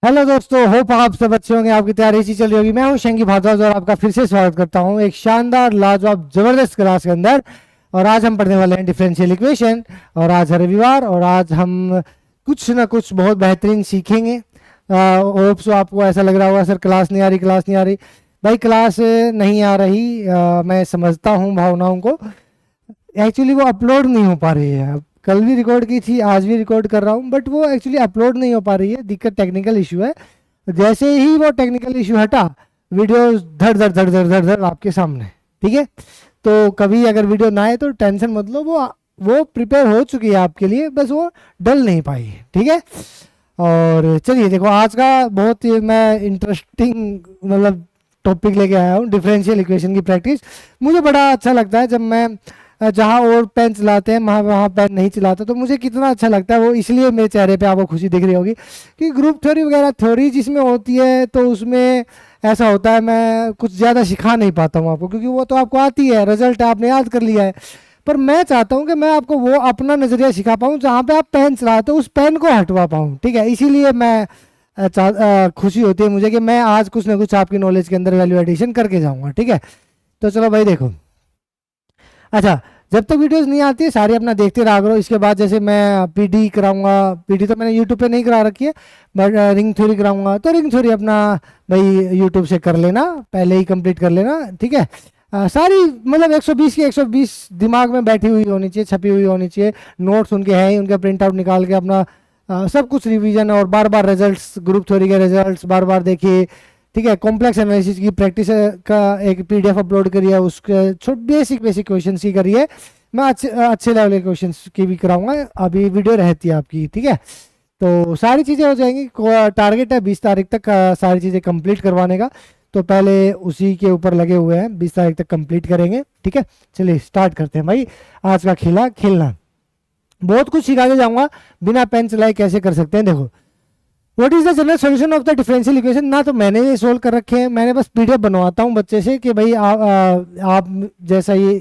Hello दोस्तों, hope आप सब अच्छे होंगे। आपकी तैयारी अच्छी चल रही होगी। मैं हूं शंकी भारद्वाज और आपका फिर से स्वागत करता हूं एक शानदार लाजवाब जबरदस्त क्लास के अंदर। और आज हम पढ़ने वाले हैं डिफरेंशियल इक्वेशन। और आज है रविवार और आज हम कुछ ना कुछ बहुत बेहतरीन सीखेंगे। होप सो आपको ऐसा लग रहा होगा सर क्लास नहीं आ रही, क्लास नहीं आ रही। भाई क्लास नहीं आ रही, मैं समझता हूँ भावनाओं को। एक्चुअली वो अपलोड नहीं हो पा रही है। कल भी रिकॉर्ड की थी, आज भी रिकॉर्ड कर रहा हूँ, बट वो एक्चुअली अपलोड नहीं हो पा रही है। दिक्कत टेक्निकल इशू है। जैसे ही वो टेक्निकल इशू हटा, वीडियो धड़ धड़ धड़ धड़ धड़ धड़ आपके सामने। ठीक है, तो कभी अगर वीडियो ना आए तो टेंशन मत लो, वो प्रिपेयर हो चुकी है आपके लिए, बस वो डल नहीं पाई है। ठीक है, और चलिए देखो आज का बहुत ही मैं इंटरेस्टिंग मतलब टॉपिक लेके आया हूँ, डिफरेंशियल इक्वेशन की प्रैक्टिस। मुझे बड़ा अच्छा लगता है जब मैं जहाँ और पेन चलाते हैं वहाँ पेन नहीं चलाता, तो मुझे कितना अच्छा लगता है वो। इसलिए मेरे चेहरे पे आपको खुशी दिख रही होगी कि ग्रुप थ्योरी वगैरह थ्योरी जिसमें होती है तो उसमें ऐसा होता है मैं कुछ ज़्यादा सिखा नहीं पाता हूँ आपको, क्योंकि वो तो आपको आती है, रिजल्ट आपने याद कर लिया है। पर मैं चाहता हूँ कि मैं आपको वो अपना नज़रिया सिखा पाऊँ जहाँ पे आप पेन चलाते हो उस पेन को हटवा पाऊँ। ठीक है, इसीलिए मैं खुशी होती है मुझे कि मैं आज कुछ ना कुछ आपकी नॉलेज के अंदर वैल्यू एडिशन करके जाऊँगा। ठीक है, तो चलो भाई देखो। अच्छा, जब तक वीडियोस नहीं आती है सारी अपना देखते रहा करो। इसके बाद जैसे मैं पीडी कराऊंगा, पीडी तो मैंने यूट्यूब पे नहीं करा रखी है, बट रिंग थ्योरी कराऊंगा तो रिंग थ्योरी अपना भाई यूट्यूब से कर लेना, पहले ही कंप्लीट कर लेना। ठीक है, सारी मतलब 120 की 120 दिमाग में बैठी हुई होनी चाहिए, छपी हुई होनी चाहिए। नोट्स उनके हैं ही, उनका प्रिंट आउट निकाल के अपना सब कुछ रिवीजन और बार बार रिजल्ट्स, ग्रुप थ्योरी के रिजल्ट्स बार बार देखिए। ठीक है, कॉम्प्लेक्स एनालिसिस की प्रैक्टिस का एक पीडीएफ अपलोड करिए, उसके बेसिक बेसिक क्वेश्चन ही करिए। मैं अच्छे लेवल के क्वेश्चन की भी कराऊंगा, अभी वीडियो रहती है आपकी। ठीक है, तो सारी चीज़ें हो जाएंगी। टारगेट है 20 तारीख तक सारी चीज़ें कंप्लीट करवाने का, तो पहले उसी के ऊपर लगे हुए हैं, 20 तारीख तक कंप्लीट करेंगे। ठीक है, चलिए स्टार्ट करते हैं भाई आज का खेलना। बहुत कुछ सिखा के जाऊंगा, बिना पेन चलाए कैसे कर सकते हैं। देखो, what is the general solution of the differential equation. ना तो मैंने ये सोल्व कर रखे हैं, मैंने बस पीडीएफ बनवाता हूँ बच्चे से कि भाई आप जैसा ये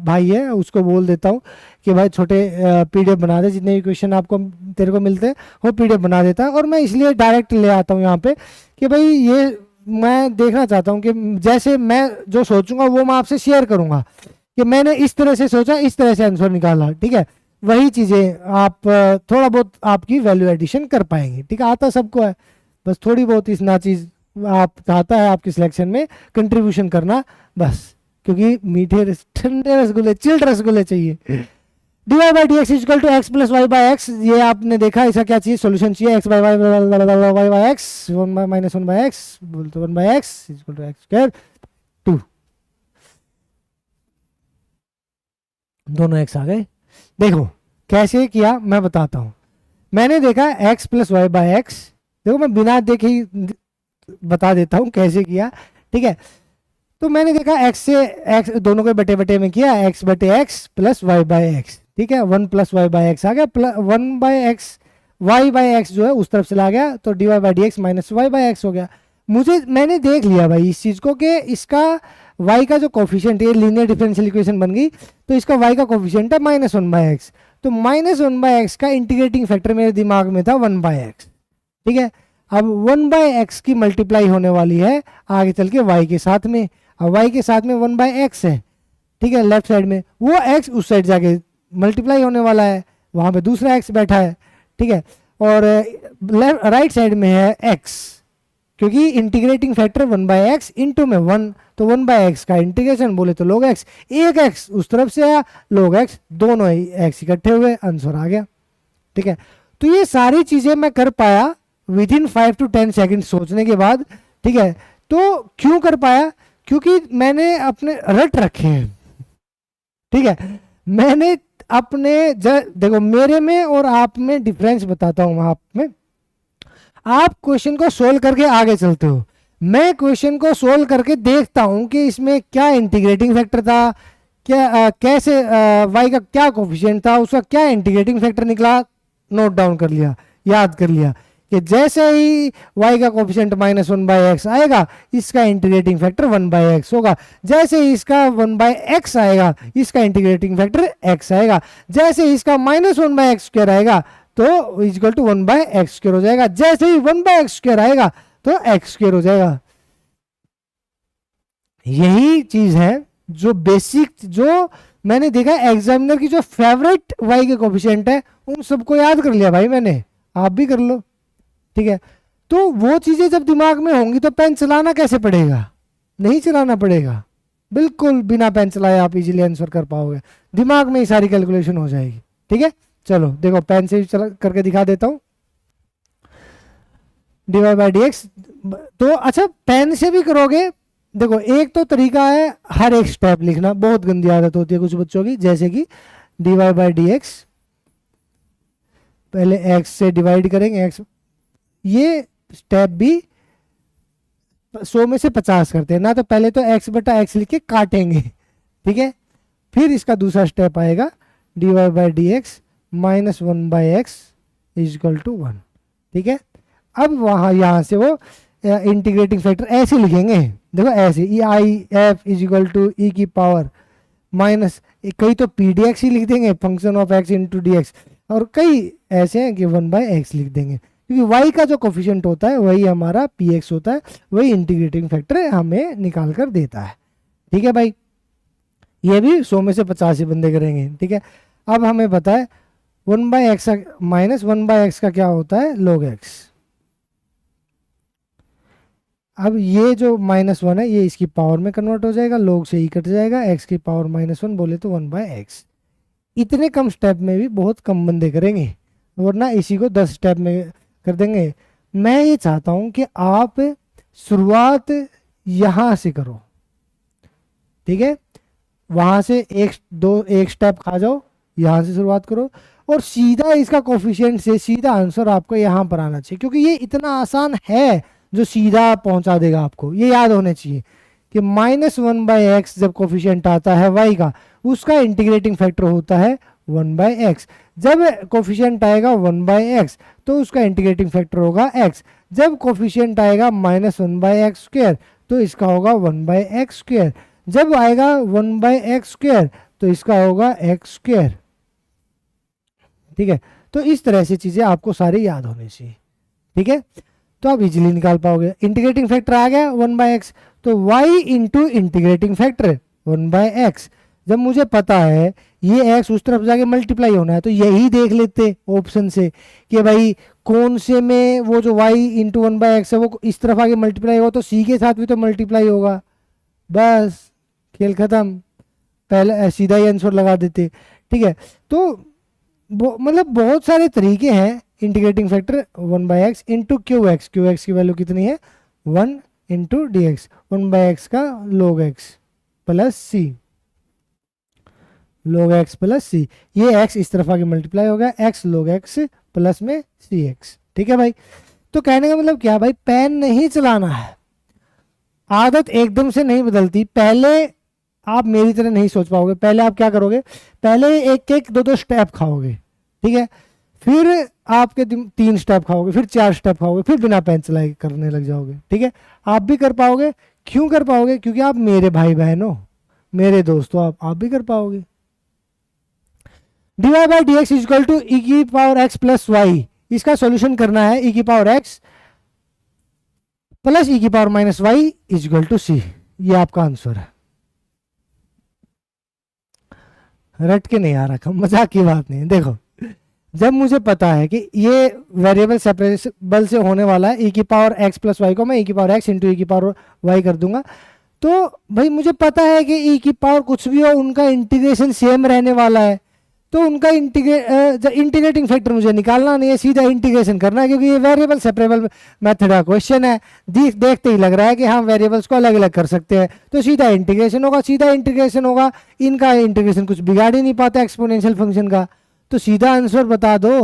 भाई है उसको बोल देता हूँ कि भाई छोटे पीडीएफ बना दे, जितने भी क्वेश्चन आपको तेरे को मिलते हैं वो पीडीएफ बना देता है। और मैं इसलिए डायरेक्ट ले आता हूँ यहाँ पे कि भाई ये मैं देखना चाहता हूँ कि जैसे मैं जो सोचूंगा वो मैं आपसे शेयर करूँगा कि मैंने इस तरह से सोचा, इस तरह से आंसर निकाला। ठीक है, वही चीज़ें आप थोड़ा बहुत आपकी वैल्यू एडिशन कर पाएंगे। ठीक है, आता सबको है, बस थोड़ी बहुत इस ना चीज़ आप आता है आपकी सिलेक्शन में कंट्रीब्यूशन करना बस, क्योंकि मीठे ठंडे रसगुल्ले, चिल्ड रसगुल्ले चाहिए। dy by D x equal to x plus Y by X, ये आपने देखा। इसका क्या चाहिए, सोल्यूशन चाहिए। X by Y by X, one by minus one by X, बोलते one by X equal to x square 2, दोनों एक्स आ गए। देखो कैसे किया मैं बताता हूँ। मैंने देखा x plus Y by x, देखो मैं बिना देखे ही बता देता हूँ कैसे किया। ठीक है, तो मैंने देखा x से x दोनों के बटे बटे में किया, x बटे x plus Y by x. ठीक है, 1 प्लस वाई बाई एक्स आ गया, 1 by x y by x जो है उस तरफ चला गया, तो d Y by D x minus y by x हो गया। मैंने देख लिया भाई इस चीज़ को कि इसका y का जो कोफिशिएंट है, लीनियर डिफरेंशियल इक्वेशन बन गई, तो इसका y का कोफिशिएंट है माइनस वन बाई एक्स। तो माइनस वन बाई एक्स का इंटीग्रेटिंग फैक्टर मेरे दिमाग में था 1 बाई एक्स। ठीक है, अब 1 बाई एक्स की मल्टीप्लाई होने वाली है आगे चल के y के साथ में। अब y के साथ में 1 बाई एक्स है, ठीक है, लेफ्ट साइड में, वो x उस साइड जाके मल्टीप्लाई होने वाला है, वहाँ पे दूसरा x बैठा है। ठीक है, और राइट साइड में है x, क्योंकि integrating factor 1 by x into में 1, तो 1 बाई एक्स का इंटीग्रेशन बोले तो log x, एक x उस तरफ से आया, log x, दोनों ही x इकट्ठे हुए, आंसर आ गया। ठीक है, तो ये सारी चीजें मैं कर पाया विद इन 5 to 10 सेकेंड सोचने के बाद। ठीक है, तो क्यों कर पाया, क्योंकि मैंने अपने रट रखे हैं। ठीक है, मैंने अपने देखो मेरे में और आप में डिफरेंस बताता हूं। आप में आप क्वेश्चन को सोल्व करके आगे चलते हो, मैं क्वेश्चन को सोल्व करके देखता हूं कि इसमें क्या इंटीग्रेटिंग फैक्टर था, क्या कैसे y का क्या कोफिशिएंट था, उसका क्या इंटीग्रेटिंग फैक्टर निकला, नोट डाउन कर लिया, याद कर लिया कि जैसे ही y का coefficient minus one by x आएगा इसका इंटीग्रेटिंग फैक्टर 1 बाई एक्स होगा, जैसे ही इसका 1 बाई एक्स आएगा इसका इंटीग्रेटिंग फैक्टर x आएगा, जैसे ही इसका minus one by x square आएगा तो इक्वल टू 1/x² हो जाएगा। जैसे ही 1/x² आएगा तो x² हो जाएगा। यही चीज है जो बेसिक, जो मैंने देखा एग्जामिनर की जो फेवरेट y के कोफिशिएंट है उन सबको याद कर लिया भाई मैंने, आप भी कर लो, ठीक है। तो वो चीजें जब दिमाग में होंगी तो पेन चलाना कैसे पड़ेगा, नहीं चलाना पड़ेगा, बिल्कुल बिना पेन चलाए आप इजीली आंसर कर पाओगे, दिमाग में ही सारी कैलकुलेशन हो जाएगी, ठीक है। चलो देखो पेन से चला करके दिखा देता हूं। dy/dx, तो अच्छा पेन से भी करोगे, देखो एक तो तरीका है हर एक स्टेप लिखना, बहुत गंदी आदत होती है कुछ बच्चों की, जैसे कि dy/dx पहले x से डिवाइड करेंगे, x, ये स्टेप भी 100 में से 50 करते हैं ना, तो पहले तो x/x लिख के काटेंगे, ठीक है। फिर इसका दूसरा स्टेप आएगा dy/dx minus 1/x equal to 1, ठीक है। अब वहां यहां से वो इंटीग्रेटिंग फैक्टर ऐसे लिखेंगे, देखो ऐसे EIF इक्वल टू ई की पावर माइनस, कई तो pdx ही लिख देंगे, function of x into dx, और कई ऐसे हैं कि 1/x लिख देंगे, क्योंकि y का जो कोफिशिएंट होता है वही हमारा px होता है, वही इंटीग्रेटिंग फैक्टर हमें निकाल कर देता है, ठीक है भाई। ये भी 100 में से 50 ही बंदे करेंगे, ठीक है। अब हमें पता है 1/x माइनस 1/x का क्या होता है, log x। अब ये जो -1 है ये इसकी पावर में कन्वर्ट हो जाएगा, log से ही कट जाएगा, x की पावर -1 बोले तो 1/x। इतने कम स्टेप में भी बहुत कम बंदे करेंगे, वरना इसी को 10 स्टेप में कर देंगे। मैं ये चाहता हूं कि आप शुरुआत यहां से करो, ठीक है, वहां से एक स्टेप खा जाओ, यहां से शुरुआत करो, और सीधा इसका कोफिशिएंट से सीधा आंसर आपको यहां पर आना चाहिए, क्योंकि ये इतना आसान है जो सीधा पहुंचा देगा आपको। ये याद होने चाहिए कि -1/x जब कोफिशिएंट आता है y का, उसका इंटीग्रेटिंग फैक्टर होता है 1/x। जब कोफिशिएंट आएगा 1/x तो उसका इंटीग्रेटिंग फैक्टर होगा x। जब कोफिशिएंट आएगा -1/x², तो इसका होगा 1/x²। जब आएगा 1/x² तो इसका होगा x², ठीक है। तो इस तरह से चीजें आपको सारी याद होनी चाहिए, ठीक है, तो आप इजीली निकाल पाओगे। इंटीग्रेटिंग फैक्टर आ गया 1/x, तो y into integrating factor 1/x। जब मुझे पता है ये x उस तरफ जाके मल्टीप्लाई होना है, तो यही देख लेते ऑप्शन से कि भाई कौन से में वो जो y इंटू 1/x है वो इस तरफ आगे मल्टीप्लाई होगा, तो c के साथ भी तो मल्टीप्लाई होगा, बस खेल खत्म, पहले सीधा ही आंसर लगा देते, ठीक है। तो मतलब बहुत सारे तरीके हैं integrating factor 1/x into QX, QX की वैल्यू कितनी है 1 इंटू dx, 1/x का log x plus c, log x plus c, ये x इस तरफ आगे मल्टीप्लाई हो गया, x log x प्लस में cx, ठीक है भाई। तो कहने का मतलब क्या भाई, पेन नहीं चलाना है, आदत एकदम से नहीं बदलती, पहले आप मेरी तरह नहीं सोच पाओगे। पहले आप क्या करोगे, पहले एक एक दो स्टेप खाओगे, ठीक है, फिर आपके 3 स्टेप खाओगे, फिर 4 स्टेप खाओगे, फिर बिना पेन चलाए करने लग जाओगे, ठीक है। आप भी कर पाओगे, क्यों कर पाओगे, क्योंकि आप मेरे भाई बहन हो, मेरे दोस्त हो, आप भी कर पाओगे। dy/dx इक्वल टू ई की पावर x प्लस वाई, इसका सॉल्यूशन करना है e की पावर x प्लस e की power minus y equal to c, ये आपका आंसर है। रट के नहीं आ रखा, मजाक की बात नहीं है। देखो जब मुझे पता है कि ये वेरिएबल सेपरेबल से होने वाला है, e की पावर x प्लस वाई को मैं e की पावर x इंटू e की पावर y कर दूंगा, तो भाई मुझे पता है कि e की पावर कुछ भी हो उनका इंटीग्रेशन सेम रहने वाला है, तो उनका इंटीग्रेटिंग फैक्टर मुझे निकालना नहीं है, सीधा इंटीग्रेशन करना है, क्योंकि ये वेरिएबल सेपरेबल मेथड का क्वेश्चन है। देखते ही लग रहा है कि हम वेरिएबल्स को अलग अलग कर सकते हैं, तो सीधा इंटीग्रेशन होगा, सीधा इंटीग्रेशन होगा, इनका इंटीग्रेशन कुछ बिगाड़ ही नहीं पाता एक्सपोनेंशियल फंक्शन का, तो सीधा आंसर बता दो,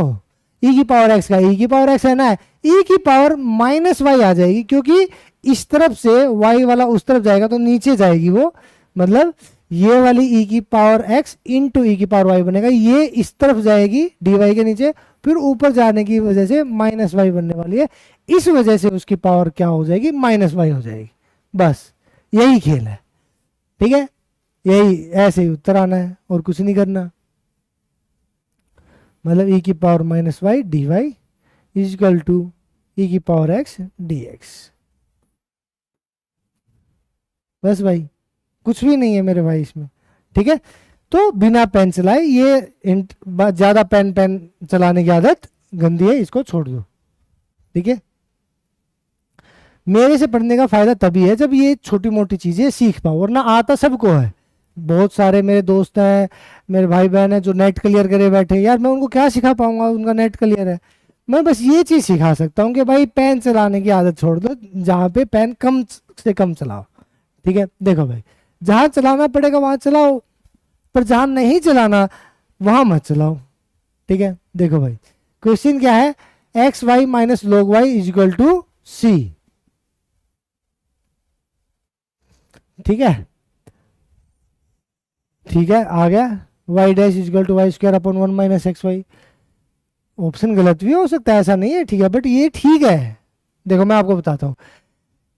e की पावर x का e की पावर x है ना, e की पावर माइनस वाई आ जाएगी, क्योंकि इस तरफ से y वाला उस तरफ जाएगा तो नीचे जाएगी वो, मतलब ये वाली e की पावर x इंटू ई की पावर y बनेगा, ये इस तरफ जाएगी dy के नीचे, फिर ऊपर जाने की वजह से माइनस वाई बनने वाली है, इस वजह से उसकी पावर क्या हो जाएगी माइनस वाई हो जाएगी, बस यही खेल है, ठीक है, यही ऐसे ही उत्तर आना है और कुछ नहीं करना। मतलब ई की power minus Y D Y is equal to ई की पावर एक्स डी एक्स। बस भाई, कुछ भी नहीं है मेरे भाई इसमें, ठीक है। तो बिना पेन चलाए, ये ज़्यादा पेन पेन चलाने की आदत गंदी है, इसको छोड़ दो, ठीक है। मेरे से पढ़ने का फायदा तभी है जब ये छोटी मोटी चीज़ें सीख पाओ, वरना आता सबको है। बहुत सारे मेरे दोस्त हैं, मेरे भाई बहन हैं जो नेट क्लियर करे बैठे, यार मैं उनको क्या सिखा पाऊंगा, उनका नेट क्लियर है। मैं बस ये चीज़ सिखा सकता हूँ कि भाई पेन चलाने की आदत छोड़ दो, जहाँ पे पेन कम से कम चलाओ, ठीक है। देखो भाई, जहाँ चलाना पड़ेगा वहाँ चलाओ, पर जहाँ नहीं चलाना वहाँ मत चलाओ, ठीक है। देखो भाई, क्वेश्चन क्या है, X Y minus log Y is equal to C, ठीक है। ठीक है, आ गया, Y dash is equal to Y square upon 1 minus x Y. Option गलत भी हो सकता है, ऐसा नहीं है, ठीक है, बट ये ठीक है। देखो मैं आपको बताता हूँ,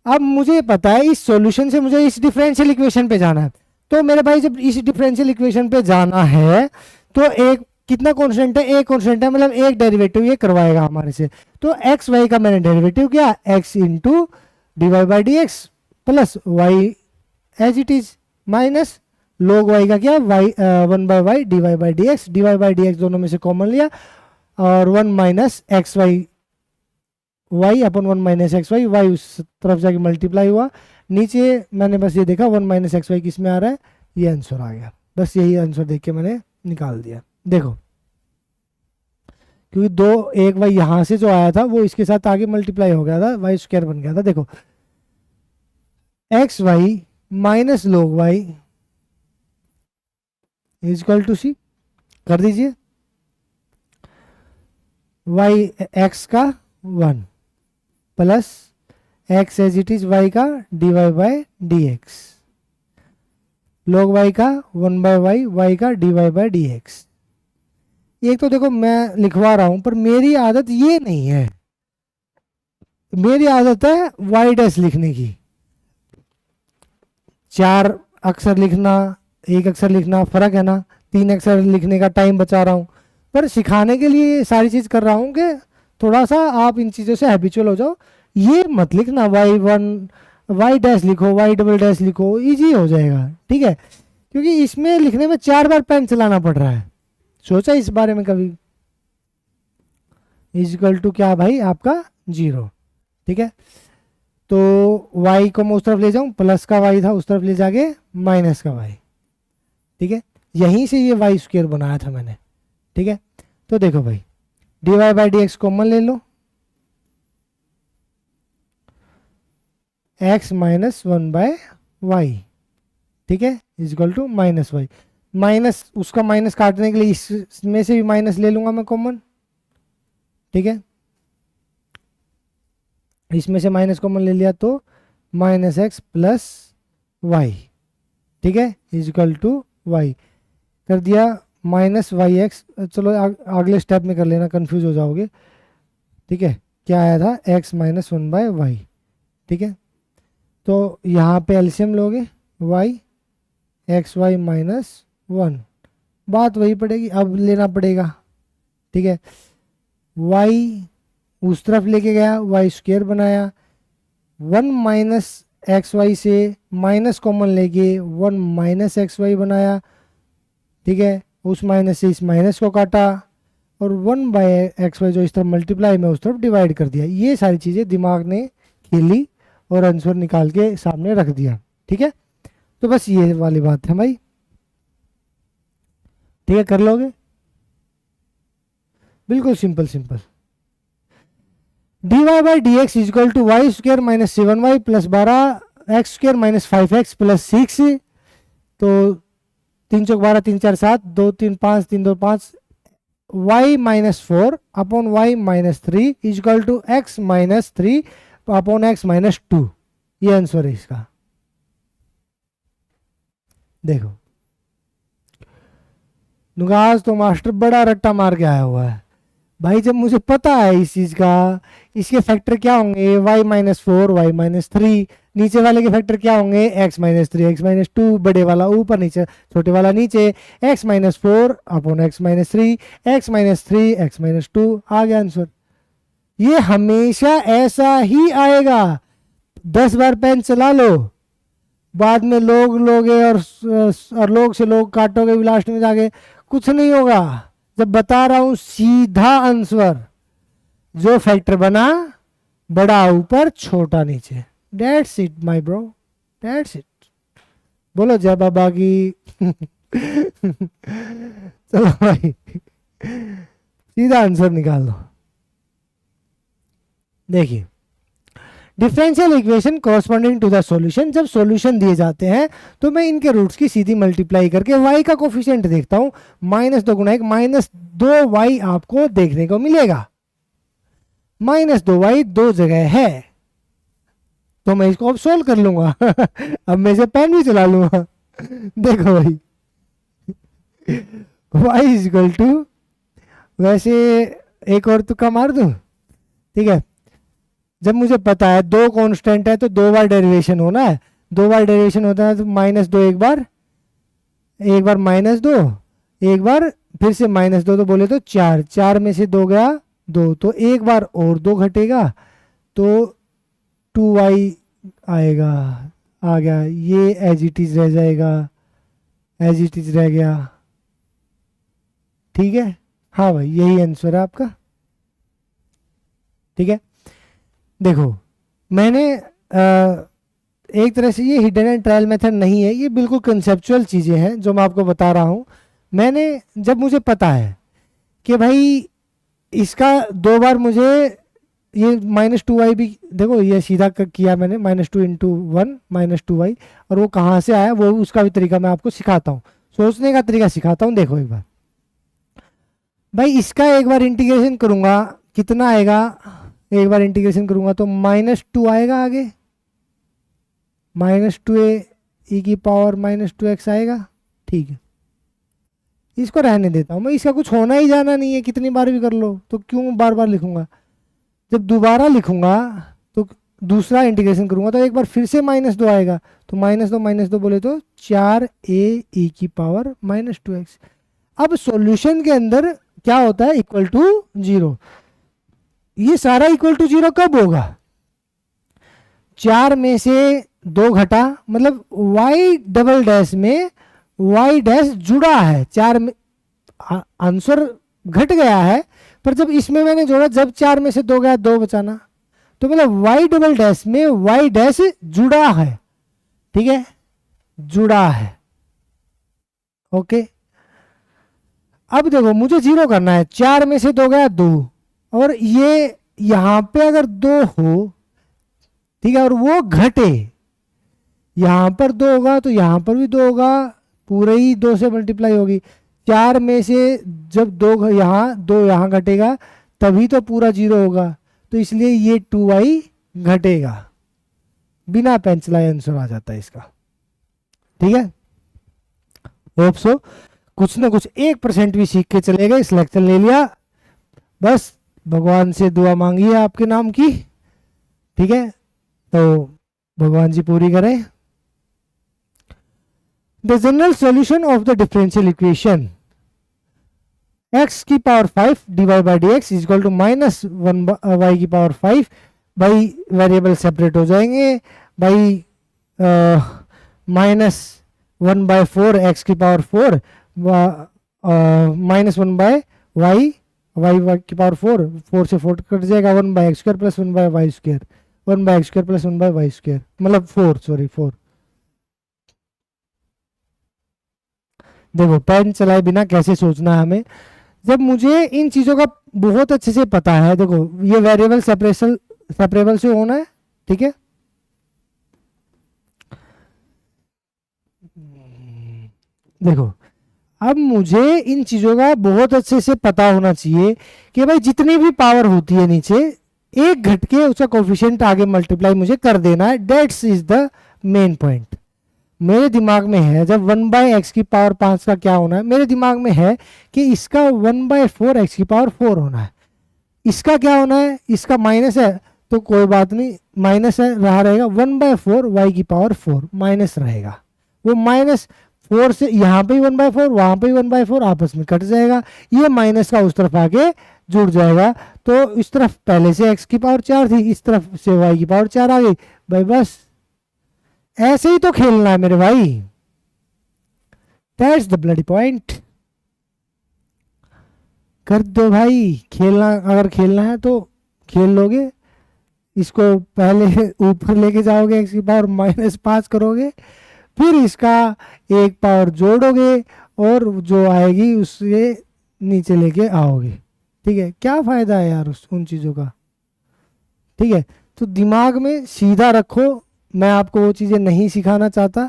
अब मुझे पता है इस सॉल्यूशन से मुझे इस डिफरेंशियल इक्वेशन पे जाना है। तो मेरे भाई जब इस डिफरेंशियल इक्वेशन पे जाना है तो एक कितना कॉन्स्टेंट है, एक कॉन्स्टेंट है, मतलब एक डेरिवेटिव ये करवाएगा हमारे से। तो एक्स वाई का मैंने डेरिवेटिव किया, x into d Y by D x plus y as it is minus log y का क्या, y 1 by y D Y by D x, D Y by D x दोनों में से common लिया, और 1 माइनस एक्स वाई वाई अपन 1 minus x y, y उस तरफ जाके मल्टीप्लाई हुआ, नीचे मैंने बस ये देखा 1 माइनस एक्स वाई किस में आ रहा है, ये आंसर आ गया। बस यही आंसर देख के मैंने निकाल दिया। देखो क्योंकि दो एक वाई यहाँ से जो आया था वो इसके साथ आगे मल्टीप्लाई हो गया था, वाई स्क्वायर बन गया था। देखो X Y minus log Y is equal to C, कर दीजिए, वाई एक्स का 1 plus X as it is Y का D Y by D X, log Y का 1 बाई वाई, वाई का D Y by D X. एक तो देखो मैं लिखवा रहा हूं, पर मेरी आदत ये नहीं है, मेरी आदत है वाई डैश लिखने की, 4 अक्षर लिखना, 1 अक्षर लिखना, फर्क है ना, 3 अक्षर लिखने का टाइम बचा रहा हूँ, पर सिखाने के लिए सारी चीज़ कर रहा हूँ कि थोड़ा सा आप इन चीज़ों से हैबिचुअल हो जाओ। ये मत लिखना वाई वन वाई डैश लिखो, वाई डबल डैश लिखो, इजी हो जाएगा, ठीक है, क्योंकि इसमें लिखने में 4 बार पेन चलाना पड़ रहा है। सोचा इस बारे में कभी? इज इक्वल टू क्या भाई, आपका 0, ठीक है। तो y को मैं उस तरफ ले जाऊं, प्लस का y था उस तरफ ले जाके माइनस का y, ठीक है, यहीं से ये वाई स्क्वायर बनाया था मैंने, ठीक है। तो देखो भाई, D Y by D x common ले लो, x माइनस 1 बाय वाई, ठीक है, is equal to minus y, minus उसका माइनस काटने के लिए इसमें से भी माइनस ले लूंगा मैं कॉमन, ठीक है, इसमें से माइनस कॉमन ले लिया तो माइनस एक्स प्लस वाई, ठीक है, इज इक्वल टू वाई कर दिया, माइनस वाई एक्स। चलो अगले स्टेप में कर लेना, कंफ्यूज हो जाओगे, ठीक है। क्या आया था, एक्स माइनस 1 बाय वाई, ठीक है। तो यहाँ पे एलसीएम लोगे, वाई एक्स वाई माइनस 1, बात वही पड़ेगी, अब लेना पड़ेगा, ठीक है। वाई उस तरफ लेके गया, वाई स्क्वायर बनाया, 1 माइनस एक्स वाई से माइनस कॉमन लेके 1 माइनस एक्स वाई बनाया, ठीक है, उस माइनस से इस माइनस को काटा, और 1 बाय एक्स वाई जो इस तरफ मल्टीप्लाई में उस तरफ डिवाइड कर दिया। ये सारी चीज़ें दिमाग ने खेली और आंसर निकाल के सामने रख दिया, ठीक है। तो बस ये वाली बात है भाई, ठीक है, कर लोगे, बिल्कुल simple simple. D Y by D x is equal to Y square minus 7y plus 12 x square minus 5x plus 6, तो 3 चौक 12, 3 4 7, 2 3 5, 3 2 5, y minus 4 upon y minus 3 is equal to x minus 3 upon x minus 2। ये answer है इसका। देखो नुगास तो master बड़ा रट्टा मार के आया हुआ है भाई, जब मुझे पता है इस चीज़ का, इसके फैक्टर क्या होंगे, y माइनस 4, वाई माइनस 3, नीचे वाले के फैक्टर क्या होंगे, x माइनस 3 x माइनस 2, बड़े वाला ऊपर नीचे छोटे वाला नीचे, x minus 4 upon x minus 3, x minus 3 x minus 2, आ गया आंसर। ये हमेशा ऐसा ही आएगा। 10 बार पेन चला लो, बाद में लोग लोगे और लोग से लोग काटोगे, लास्ट में जाके कुछ नहीं होगा। जब बता रहा हूं सीधा आंसर, जो फैक्टर बना बड़ा ऊपर छोटा नीचे, that's it my bro, that's it. बोलो जय बाबा की। चलो भाई सीधा आंसर निकाल दो। देखिए differential equation corresponding to the solution, जब सॉल्यूशन दिए जाते हैं तो मैं इनके रूट्स की सीधी मल्टीप्लाई करके y का कोफिशिएंट देखता हूं, -2 गुणा 1 -2y आपको देखने को मिलेगा। -2y दो जगह है तो मैं इसको अब सोल्व कर लूंगा। अब मैं इसे पेन भी चला लूंगा। देखो भाई y इज इक्वल टू, वैसे एक और तुक्का मार दूं, ठीक है। जब मुझे पता है दो कांस्टेंट है तो 2 बार डेरिवेशन होना है, 2 बार डेरिवेशन होता है तो -2 एक बार -2 एक बार फिर से -2 तो बोले तो 4, 4 में से 2 गया 2, तो एक बार और 2 घटेगा तो 2y आएगा, आ गया। ये एज इट इज रह जाएगा, एज इट इज रह गया, ठीक है। हाँ भाई यही आंसर है आपका, ठीक है। देखो मैंने एक तरह से ये हिडन एंड ट्रायल मेथड नहीं है, ये बिल्कुल कंसेप्चुअल चीज़ें हैं जो मैं आपको बता रहा हूँ। मैंने जब मुझे पता है कि भाई इसका 2 बार मुझे ये -2y भी, देखो ये सीधा किया मैंने, -2 इंटू 1 -2y, और वो कहाँ से आया वो उसका भी तरीका मैं आपको सिखाता हूँ, सोचने का तरीका सिखाता हूँ। देखो एक बार भाई इसका एक बार इंटीग्रेशन करूँगा कितना आएगा, एक बार इंटीग्रेशन करूंगा तो -2 आएगा, आगे -2a e की पावर -2x आएगा, ठीक है। इसको रहने देता हूं मैं, इसका कुछ होना ही जाना नहीं है, कितनी बार भी कर लो, तो क्यों बार बार लिखूंगा। जब दोबारा लिखूंगा तो दूसरा इंटीग्रेशन करूंगा तो एक बार फिर से -2 आएगा, तो -2 बोले तो 4a e की पावर -2x। अब सॉल्यूशन के अंदर क्या होता है, इक्वल टू 0। ये सारा इक्वल टू 0 कब होगा, 4 में से 2 घटा, मतलब y डबल डैश में y डैश जुड़ा है, 4 में आंसर घट गया है, पर जब इसमें मैंने जोड़ा, जब 4 में से 2 गया 2 बचाना, तो मतलब y डबल डैश में y डैश जुड़ा है, ठीक है, जुड़ा है, ओके। अब देखो मुझे 0 करना है, 4 में से 2 गया 2, और ये यहां पे अगर 2 हो, ठीक है, और वो घटे, यहां पर 2 होगा तो यहां पर भी 2 होगा, पूरे ही 2 से मल्टीप्लाई होगी। 4 में से जब 2 यहाँ घटेगा तभी तो पूरा 0 होगा, तो इसलिए ये 2y घटेगा, बिना पेन चलाए आंसर आ जाता है इसका, ठीक है। होप सो कुछ ना कुछ 1% भी सीख के चले गए, इस लेक्चर ले लिया, बस भगवान से दुआ मांगी है आपके नाम की, ठीक है, तो भगवान जी पूरी करें। The general solution of the differential equation x की power 5 dy by D x is equal to -1 y की पावर 5, भाई वेरिएबल सेपरेट हो जाएंगे, भाई -1/4 x की पावर 4 -1 बाय y की पावर 4 से 4 कट जाएगा, 1/x² plus 1/y², 1/x² plus 1/y², मतलब 4। देखो पेन चलाए बिना कैसे सोचना है हमें, जब मुझे इन चीजों का बहुत अच्छे से पता है। देखो ये वेरिएबल सेपरेबल से होना है, ठीक है। देखो अब मुझे इन चीजों का बहुत अच्छे से पता होना चाहिए कि भाई जितनी भी पावर होती है नीचे, एक घट के उसका कोफिशिएंट आगे मल्टीप्लाई मुझे कर देना है, that's is the main point. मेरे दिमाग में है जब 1/x की पावर 5 का क्या होना है, मेरे दिमाग में है कि इसका 1/4 x की पावर 4 होना है। इसका क्या होना है, इसका माइनस है तो कोई बात नहीं, माइनस है रहा रहेगा 1/4 वाई की पावर 4 माइनस रहेगा। वो माइनस 4 से यहाँ पे 1/4 वहाँ पे 1/4 आपस में कट जाएगा, ये माइनस का उस तरफ आके जुड़ जाएगा। तो इस तरफ पहले से x की पावर 4 थी, इस तरफ से y की पावर 4 आ गई भाई। बस ऐसे ही तो खेलना है मेरे भाई, दैट्स द ब्लडी पॉइंट। कर दो भाई, खेलना अगर खेलना है तो खेल लोगे, इसको पहले ऊपर लेके जाओगे, x की पावर -5 करोगे, फिर इसका एक पावर जोड़ोगे और जो आएगी उससे नीचे लेके आओगे। ठीक है, क्या फायदा है यार उन चीज़ों का। ठीक है, तो दिमाग में सीधा रखो, मैं आपको वो चीज़ें नहीं सिखाना चाहता।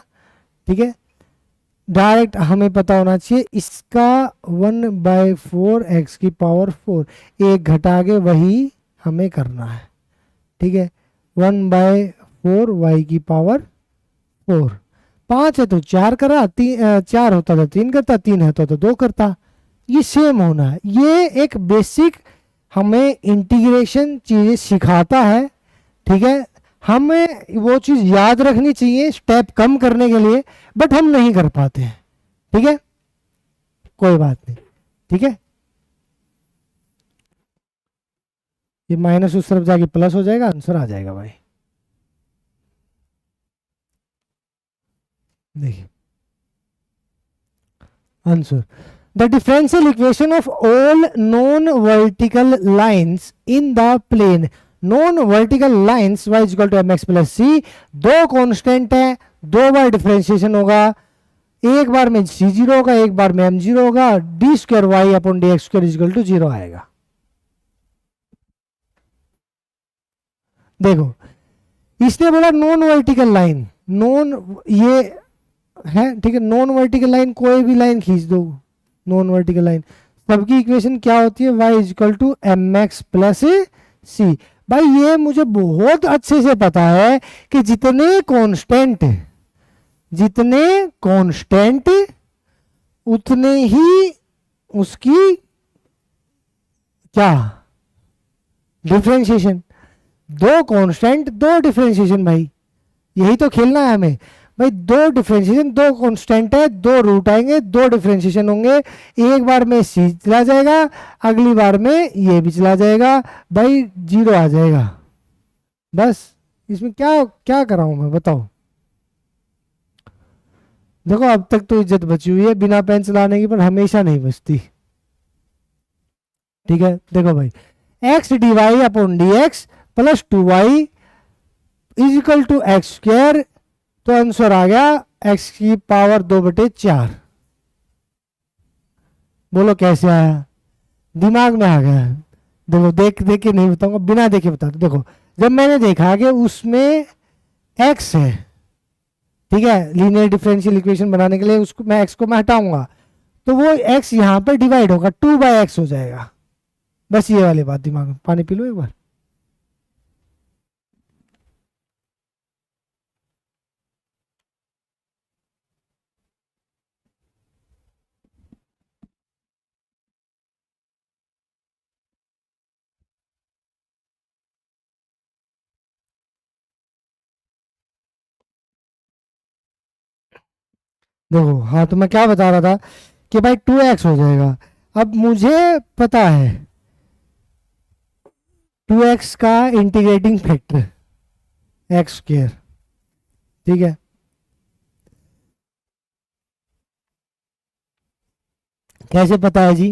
ठीक है, डायरेक्ट हमें पता होना चाहिए इसका 1/4 x की पावर 4 एक घटा के वही हमें करना है। ठीक है, 1/4 y की पावर 4, 5 है तो 4 करा, 4 होता तो 3 करता, 3 है तो 2 करता, ये सेम होना है। ये एक बेसिक हमें इंटीग्रेशन चीज़ें सिखाता है। ठीक है, हमें वो चीज़ याद रखनी चाहिए स्टेप कम करने के लिए, बट हम नहीं कर पाते हैं। ठीक है, कोई बात नहीं। ठीक है, ये माइनस उस तरफ जाके प्लस हो जाएगा, आंसर आ जाएगा भाई। देखिए answer, the differential equation of all non-vertical lines in the plane, non-vertical lines y is equal to mx plus c, दो कांस्टेंट है, दो बार डिफरेंशिएशन होगा, एक बार में c जीरो होगा, एक बार में m जीरो होगा, d square y upon d x square is equal to 0 आएगा। देखो इसने बोला नॉन वर्टिकल लाइन, नॉन ये है, ठीक है, नॉन वर्टिकल लाइन कोई भी लाइन खींच दो, नॉन वर्टिकल लाइन सबकी इक्वेशन क्या होती है, y is equal to M X plus C. भाई ये मुझे बहुत अच्छे से पता है कि जितने कांस्टेंट उतने ही उसकी क्या डिफरेंशिएशन, दो कांस्टेंट दो डिफरेंशिएशन, भाई यही तो खेलना है हमें। भाई दो डिफरेंशिएशन, दो कांस्टेंट है, दो रूट आएंगे, दो डिफरेंशिएशन होंगे, एक बार में सी चला जाएगा, अगली बार में ये भी चला जाएगा, भाई 0 आ जाएगा। बस इसमें क्या क्या कराऊं मैं, बताओ। देखो अब तक तो इज्जत बची हुई है, बिना पेन चलाने की, पर हमेशा नहीं बचती। ठीक है, देखो भाई x D y upon d x plus 2y is equal to x square, तो आंसर आ गया x की पावर 2/4। बोलो कैसे आया, दिमाग में आ गया। देखो देख देख के नहीं बताऊंगा, बिना देखे बता दो। देखो जब मैंने देखा कि उसमें x है, ठीक है, लीनियर डिफरेंशियल इक्वेशन बनाने के लिए उसको मैं x को मैं हटाऊंगा, तो वो x यहाँ पर डिवाइड होगा, 2/x हो जाएगा। बस ये वाली बात दिमाग में, पानी पी लो एक बार। देखो हाँ, तो मैं क्या बता रहा था कि भाई 2x हो जाएगा। अब मुझे पता है 2x का इंटीग्रेटिंग फैक्टर एक्स स्क्वायर। ठीक है, कैसे पता है जी,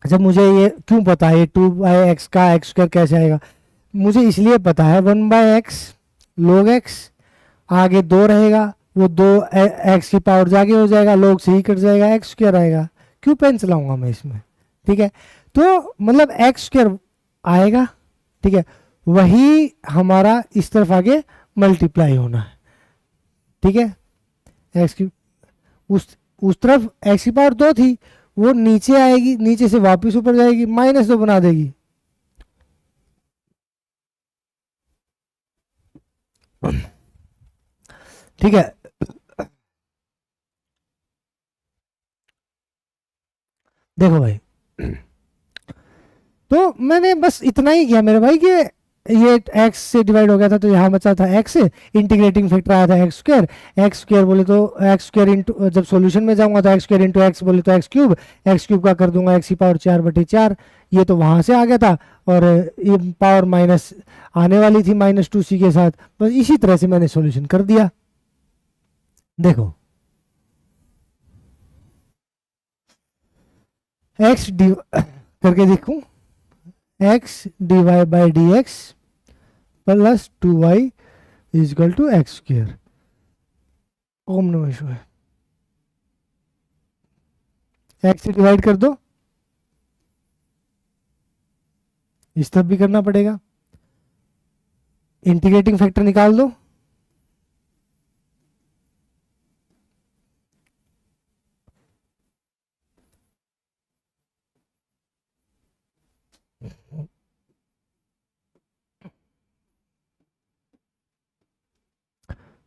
अच्छा मुझे ये क्यों पता है, ये 2/x का एक्स स्क्वायर कैसे आएगा, मुझे इसलिए पता है 1/x log x, आगे 2 रहेगा, वो 2 एक्स की पावर जाके हो जाएगा, log से ही कट जाएगा, एक्स स्क्वायर आएगा। क्यों पेन चलाऊंगा मैं इसमें। ठीक है, तो मतलब एक्स स्क्वायर आएगा। ठीक है, वही हमारा इस तरफ आगे मल्टीप्लाई होना है। ठीक है, एक्स की उस तरफ एक्स की पावर 2 थी, वो नीचे आएगी, नीचे से वापस ऊपर जाएगी, -2 बना देगी। ठीक है, देखो भाई तो मैंने बस इतना ही किया मेरे भाई कि ये x से डिवाइड हो गया था तो यहाँ बचा था x, इंटीग्रेटिंग फैक्टर आया था एक्स स्क्वायर बोले तो एक्स स्क्वायर इंटू, जब सॉल्यूशन में जाऊंगा तो एक्स स्क्वायर इंटू एक्स बोले तो एक्स क्यूब का कर दूंगा एक्स की पावर 4/4, ये तो वहां से आ गया था। और ये पावर माइनस आने वाली थी -2c के साथ, बस इसी तरह से मैंने सॉल्यूशन कर दिया। देखो एक्स डी करके देखूं, X D Y by D x plus 2y is equal to X square. ओम नमः शिवाय। एक्स से डिवाइड कर दो, इस तरफ भी करना पड़ेगा, इंटीग्रेटिंग फैक्टर निकाल दो,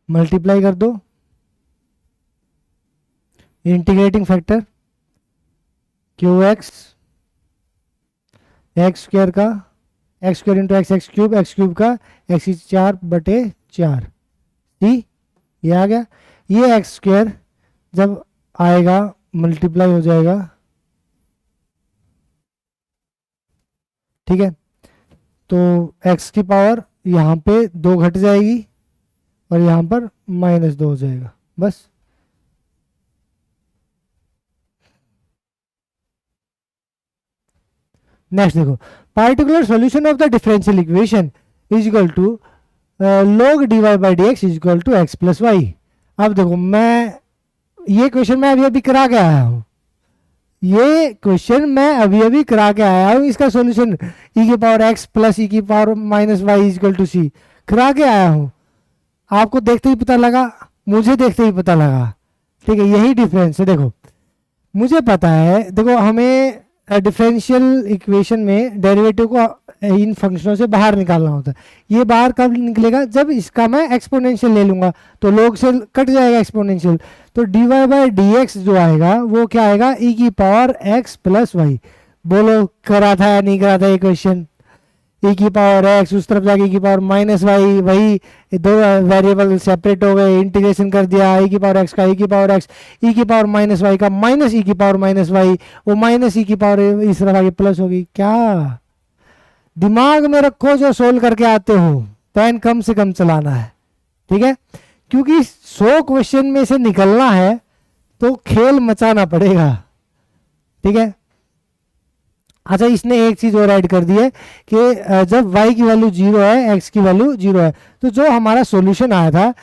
मल्टीप्लाई कर दो, integrating factor Q X square का X square into X cube का एक्स 4/4, सी ये आ गया। ये एक्स स्क्वायर जब आएगा मल्टीप्लाई हो जाएगा, ठीक है, तो एक्स की पावर यहाँ पे 2 घट जाएगी और यहाँ पर -2 हो जाएगा, बस। नेक्स्ट देखो, particular solution of the differential equation is equal to log dy by D x is equal to x plus y. अब देखो ये क्वेश्चन मैं अभी अभी करा के आया हूँ, ये क्वेश्चन मैं अभी अभी करा के आया हूँ, इसका सॉल्यूशन e की पावर x प्लस e की power minus Y is equal to C करा के आया हूँ। आपको देखते ही पता लगा, मुझे देखते ही पता लगा, ठीक है, यही डिफरेंस है। देखो मुझे पता है, देखो हमें डिफरेंशियल इक्वेशन में डेरिवेटिव को इन फंक्शनों से बाहर निकालना होता है। ये बाहर कब निकलेगा, जब इसका मैं एक्सपोनेंशियल ले लूंगा, तो log से कट जाएगा एक्सपोनेंशियल, तो dy बाई डी एक्स जो आएगा वो क्या आएगा, e की पावर x प्लस वाई। बोलो करा था या नहीं करा था ये क्वेश्चन, e की पावर x उस तरफ जाके e की पावर माइनस वाई, वही दो वेरिएबल सेपरेट हो गए, इंटीग्रेशन कर दिया, e की पावर x का e की पावर x, e की पावर माइनस वाई का माइनस e की पावर माइनस वाई, वो माइनस e की पावर इस तरफ आगे प्लस होगी। क्या दिमाग में रखो, जो सोल्व करके आते हो पेन कम से कम चलाना है, ठीक है, क्योंकि 100 क्वेश्चन में से निकलना है तो खेल मचाना पड़ेगा, ठीक है। अच्छा, इसने एक चीज और ऐड कर दी है कि जब y की वैल्यू 0 है, x की वैल्यू 0 है, तो जो हमारा सॉल्यूशन आया था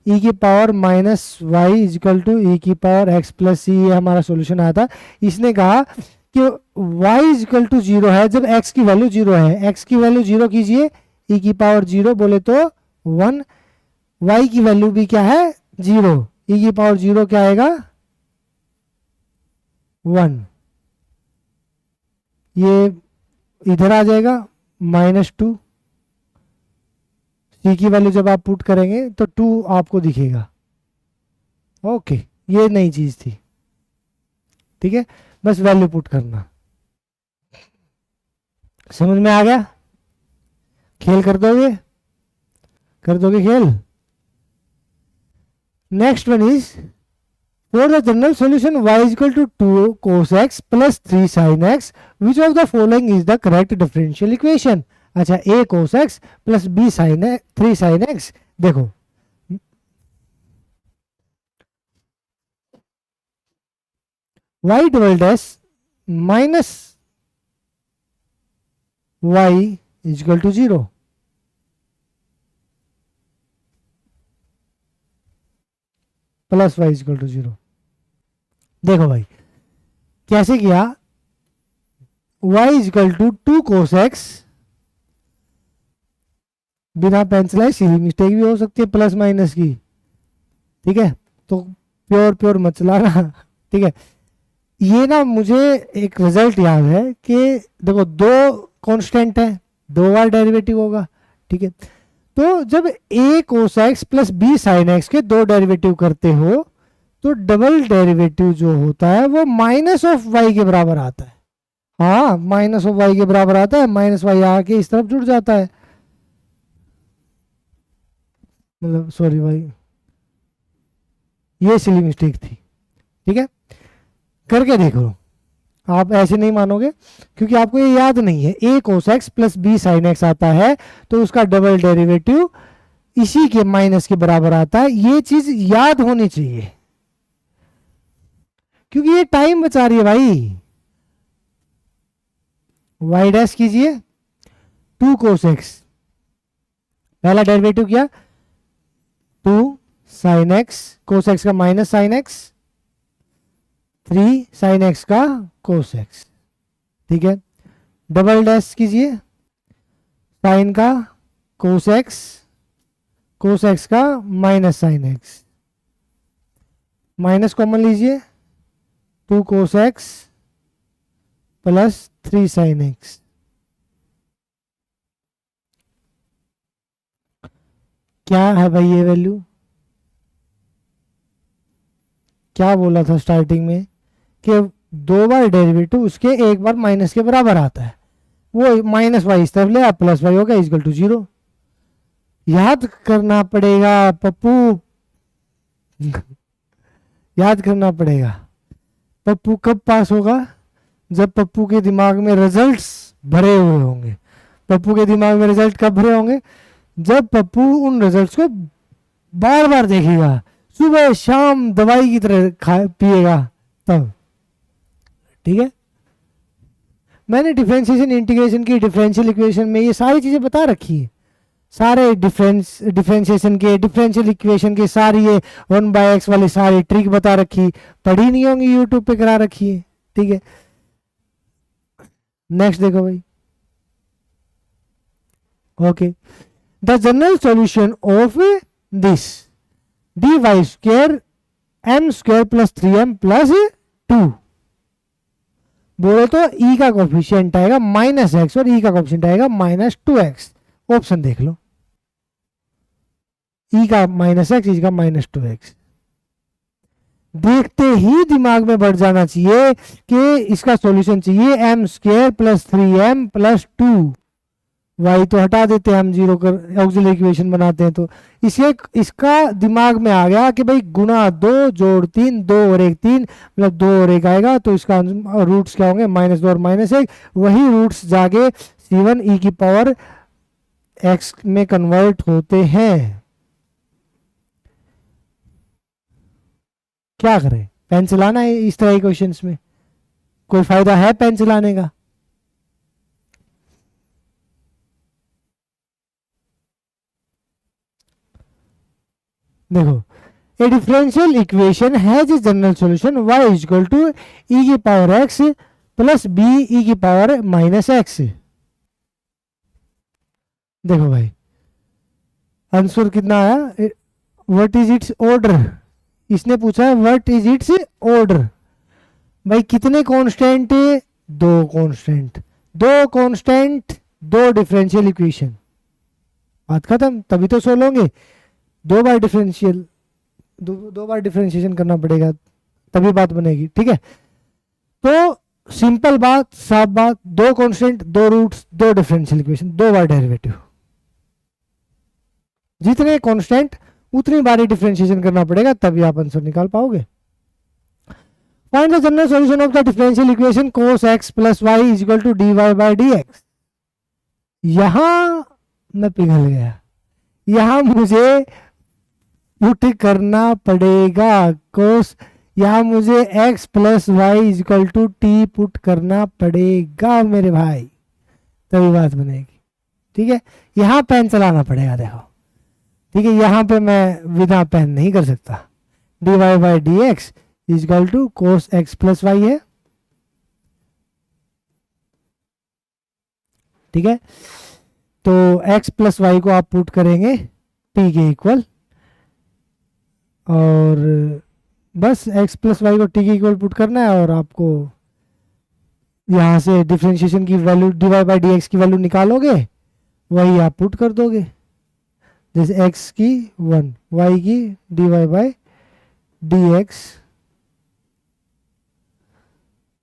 e की power minus y is equal to e की पावर x प्लस सी, ये हमारा सॉल्यूशन आया था। इसने कहा कि y इजिकल टू 0 है जब x की वैल्यू 0 है, x की वैल्यू 0 कीजिए, e की पावर 0 बोले तो 1, y की वैल्यू भी क्या है 0, e की पावर 0 क्या आएगा 1, ये इधर आ जाएगा -2, सी की वैल्यू जब आप पुट करेंगे तो 2 आपको दिखेगा। ओके, ये नई चीज थी, ठीक है, बस वैल्यू पुट करना। समझ में आ गया? खेल कर दोगे, कर दोगे खेल। Next one is for the general solution y is equal to 2 cos x plus 3 sin x, which of the following is the correct differential equation? अच्छा, a cos x plus b sin x 3 sin x, देखो y double dash minus y is equal to 0, plus y is equal to 0। देखो भाई कैसे किया, y is equal to 2 cos x, बिना pencil सीधी mistake भी हो सकती है प्लस माइनस की, ठीक है, तो प्योर मत चलाना, ठीक है। ये ना मुझे एक रिजल्ट याद है कि देखो 2 कांस्टेंट है, 2 बार डेरिवेटिव होगा, ठीक है, तो जब a cos x plus b sin x के 2 डेरिवेटिव करते हो तो डबल डेरिवेटिव जो होता है वो माइनस ऑफ वाई के बराबर आता है। हाँ, माइनस ऑफ वाई के बराबर आता है, माइनस वाई आके इस तरफ जुड़ जाता है, मतलब सॉरी भाई, ये सिली मिस्टेक थी। ठीक है, करके देखो, आप ऐसे नहीं मानोगे क्योंकि आपको ये याद नहीं है। A cos x plus B sine X आता है तो उसका डबल डेरिवेटिव इसी के माइनस के बराबर आता है। ये चीज याद होनी चाहिए क्योंकि ये टाइम बचा रही है भाई। वाई डैश कीजिए 2 कोस एक्स, पहला डेरिवेटिव किया 2 साइन एक्स, कोस एक्स का minus sine x, 3 sine x का कोस एक्स। ठीक है, डबल डैश कीजिए साइन का कोस एक्स का minus sine x, minus common लीजिए 2 cos x plus 3 sine x. क्या है भाई ये वैल्यू? क्या बोला था स्टार्टिंग में कि 2 बार डेरिवेटिव उसके 1 बार माइनस के बराबर आता है। वो माइनस वाई इस तरफ ले, प्लस वाई होगा इक्वल टू 0। याद करना पड़ेगा पप्पू, याद करना पड़ेगा। पप्पू कब पास होगा? जब पप्पू के दिमाग में रिजल्ट्स भरे हुए होंगे। पप्पू के दिमाग में रिजल्ट कब भरे होंगे? जब पप्पू उन रिजल्ट्स को बार बार देखेगा, सुबह शाम दवाई की तरह पिएगा तब। ठीक है, मैंने डिफरेंशिएशन इंटीग्रेशन की डिफरेंशियल इक्वेशन में ये सारी चीजें बता रखी है। सारे डिफरेंशिएशन के, डिफरेंशियल इक्वेशन के सारी ये 1/x वाली सारी ट्रिक बता रखी, पढ़ी नहीं होंगी, यूट्यूब पे करा रखी है। ठीक है, नेक्स्ट देखो भाई। Okay, the general solution of this dy square m square plus 3m plus 2, बोले तो e का कोफिशिएंट आएगा -x और e का कोफिशिएंट आएगा -2x। ऑप्शन देख लो, e का -x, e का -2x। देखते ही दिमाग में बढ़ जाना चाहिए कि इसका सॉल्यूशन चाहिए m square plus 3m plus 2। y तो हटा देते हैं हम, जीरो कर ऑक्सिलरी इक्वेशन बनाते हैं तो इसका दिमाग में आ गया कि भाई गुना 2 जोड़ 3, 2 और 1 3, मतलब 2 और 1 आएगा तो इसका रूट्स क्या होंगे? -2 और -1। वही रूट्स जाके c1 e की पावर x में कन्वर्ट होते हैं। क्या करें? पेन चलाना है इस तरह के क्वेश्चंस में? कोई फायदा है पेन चलाने का? देखो, a differential equation has a general solution y is equal to e की power x plus b e की पावर -x। देखो भाई आंसर कितना आया? What is its order? इसने पूछा है व्हाट इज इट्स ऑर्डर। भाई कितने constant? 2 constant, 2 constant, 2 differential equation, बात खत्म। तभी तो सोल्व होंगे। 2 बार डिफरेंशियल, 2 बार डिफरेंशिएशन करना पड़ेगा तभी बात बनेगी। ठीक है, तो सिंपल बात, साफ बात, 2 कांस्टेंट, 2 रूट्स, 2 डिफरेंशियल इक्वेशन, 2 बार डेरिवेटिव। जितने कांस्टेंट उतनी बारी डिफरेंशिएशन करना पड़ेगा तभी आप आंसर निकाल पाओगे। Find the general solution of the differential equation cos x plus y is equal to dy by dx। यहां मैं पिघल गया, यहां मुझे पुट करना पड़ेगा कोस, यहां मुझे x plus y is equal to t put करना पड़ेगा मेरे भाई, तभी बात बनेगी। ठीक है, यहां पेन चलाना पड़ेगा। देखो ठीक है, यहां पे मैं बिना पेन नहीं कर सकता। dy by D x is equal to cos x plus y है। ठीक है, तो x प्लस वाई को आप पुट करेंगे t के इक्वल, और बस x प्लस वाई को t के इक्वल पुट करना है और आपको यहां से डिफरेंशिएशन की value dy by D x की वैल्यू निकालोगे, वही आप पुट कर दोगे। जैसे x की 1, y की dy बाई डी एक्स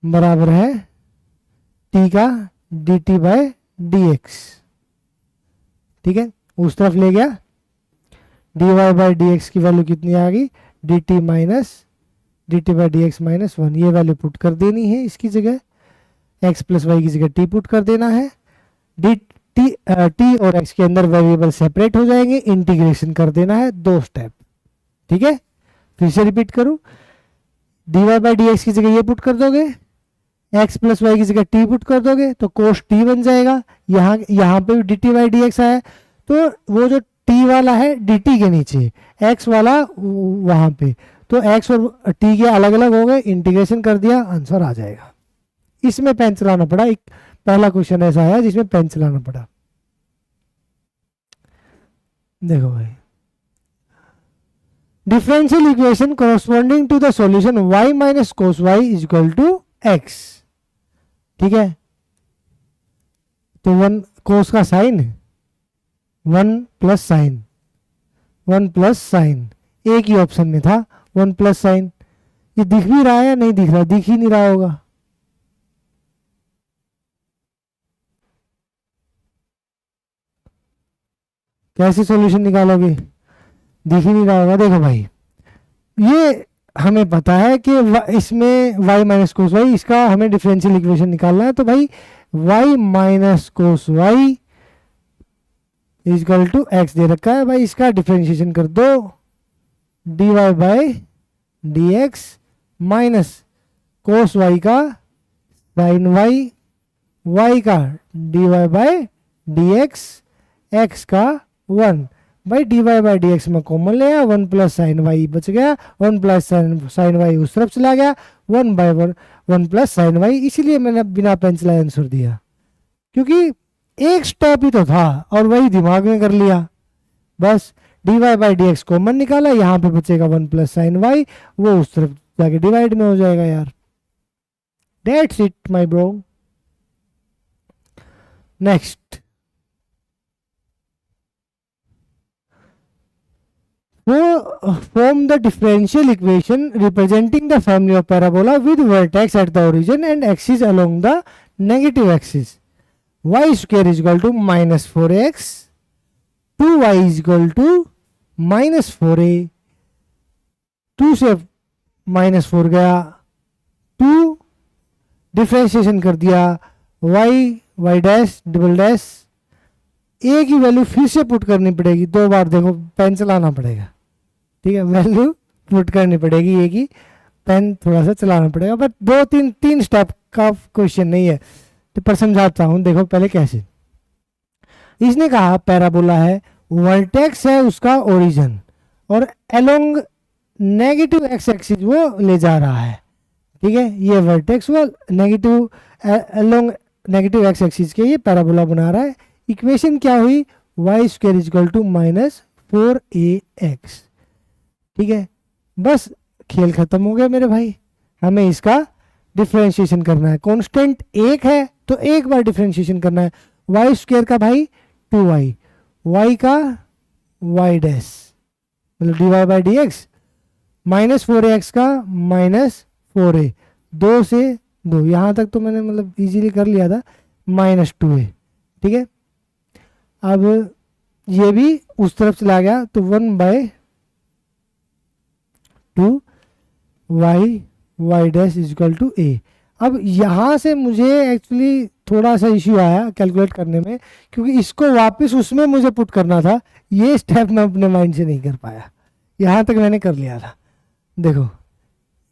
बराबर है t का dt बाय dx। ठीक है, उस तरफ ले गया d Y by D x की वैल्यू कितनी आ गई, d t by D x minus one, ये वैल्यू पुट कर देनी है इसकी जगह, एक्स प्लस वाई की जगह टी पुट कर देना है, डी टी और एक्स के अंदर वेरिएबल सेपरेट हो जाएंगे, इंटीग्रेशन कर देना है, 2 स्टेप। ठीक है, फिर से रिपीट करूं, d Y by D x की जगह ये पुट कर दोगे, एक्स प्लस वाई की जगह टी पुट कर दोगे तो कोस टी बन जाएगा। यहाँ पे भी D t by D x आया, तो वो जो टी वाला है डी टी के नीचे, एक्स वाला वहां पे, तो एक्स और टी के अलग अलग हो गए, इंटीग्रेशन कर दिया, आंसर आ जाएगा। इसमें पेन चलाना पड़ा, एक पहला क्वेश्चन ऐसा आया जिसमें पेन चलाना पड़ा। देखो भाई, differential equation corresponding to the solution y minus cos y is equal to x. ठीक है, तो 1 कोस का sine, 1 plus sine, 1 plus sine, एक ही ऑप्शन में था 1 प्लस साइन। ये दिख भी रहा है या नहीं दिख रहा, दिख ही नहीं रहा होगा। कैसे सॉल्यूशन निकालोगे, दिख ही नहीं रहा होगा। देखो भाई, ये हमें पता है कि इसमें y माइनस कोस वाई, इसका हमें डिफरेंशियल इक्वेशन निकालना है, तो भाई y minus cos Y is equal to X दे रखा है भाई, इसका डिफरेंशिएशन कर दो, D Y by D x minus cos Y का साइन वाई, वाई का D Y by D x, X का 1 भाई, D Y by D X में कॉमन ले आया, 1 प्लस साइन वाई बच गया, 1 प्लस साइन वाई उस तरफ चला गया, 1 बाई 1 प्लस साइन वाई, इसीलिए मैंने बिना पेन चलाए आंसर दिया, क्योंकि एक स्टेप ही तो था और वही दिमाग में कर लिया बस। D Y by D x common निकाला, यहाँ पे बचेगा 1 प्लस साइन वाई, वो उस तरफ जाके डिवाइड में हो जाएगा यार। That's it my bro. Next, form the differential equation representing the family of parabola with vertex at the origin and axis along the negative axis. Y square is equal to minus 4x, 2y is equal to minus 4a, 2 से minus 4 गया, 2 differentiation कर दिया, y dash double dash, a की value फिर से put करनी पड़ेगी 2 बार, देखो पेन चलाना पड़ेगा। ठीक है, वैल्यू पुट करनी पड़ेगी a की, पेन थोड़ा सा चलाना पड़ेगा, बट 2-3 स्टेप का क्वेश्चन नहीं है, तो पर समझाता हूं। देखो पहले कैसे, इसने कहा पैराबोला है, वर्टेक्स है उसका ओरिजिन और अलोंग नेगेटिव एक्स एक्सिस वो ले जा रहा है। ठीक है, ये वर्टेक्स वो negative along negative x axis के ये पैराबोला बना रहा है। इक्वेशन क्या हुई, y square is equal to minus 4ax। ठीक है, बस खेल खत्म हो गया मेरे भाई, हमें इसका डिफरेंशिएशन करना है। कांस्टेंट 1 है तो एक बार डिफरेंशिएशन करना है, वाई स्क्वायर का भाई 2y, y का y डैश मतलब d Y by D x, minus 4ax का माइनस 4a, 2 से 2, यहाँ तक तो मैंने मतलब इजीली कर लिया था, माइनस 2a। ठीक है, अब ये भी उस तरफ चला गया तो 1/2 y dash is equal to a। अब यहाँ से मुझे एक्चुअली थोड़ा सा इश्यू आया कैलकुलेट करने में, क्योंकि इसको वापस उसमें मुझे पुट करना था, ये स्टेप मैं अपने माइंड से नहीं कर पाया, यहाँ तक मैंने कर लिया था। देखो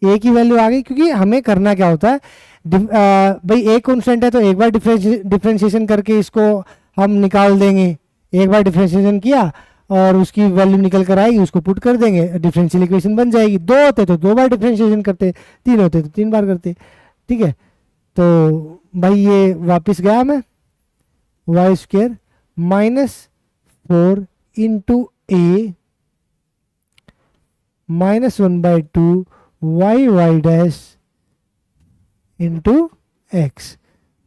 a की वैल्यू आ गई, क्योंकि हमें करना क्या होता है भाई, a कॉन्स्टेंट है तो एक बार डिफरेंशिएशन करके इसको हम निकाल देंगे, एक बार डिफरेंशिएशन किया और उसकी वैल्यू निकल कर आएगी, उसको पुट कर देंगे, डिफरेंशियल इक्वेशन बन जाएगी। 2 होते तो 2 बार डिफरेंशिएशन करते, 3 होते तो 3 बार करते। ठीक है, तो भाई ये वापस गया मैं, Y square minus 4 into A minus 1/2 y dash into X,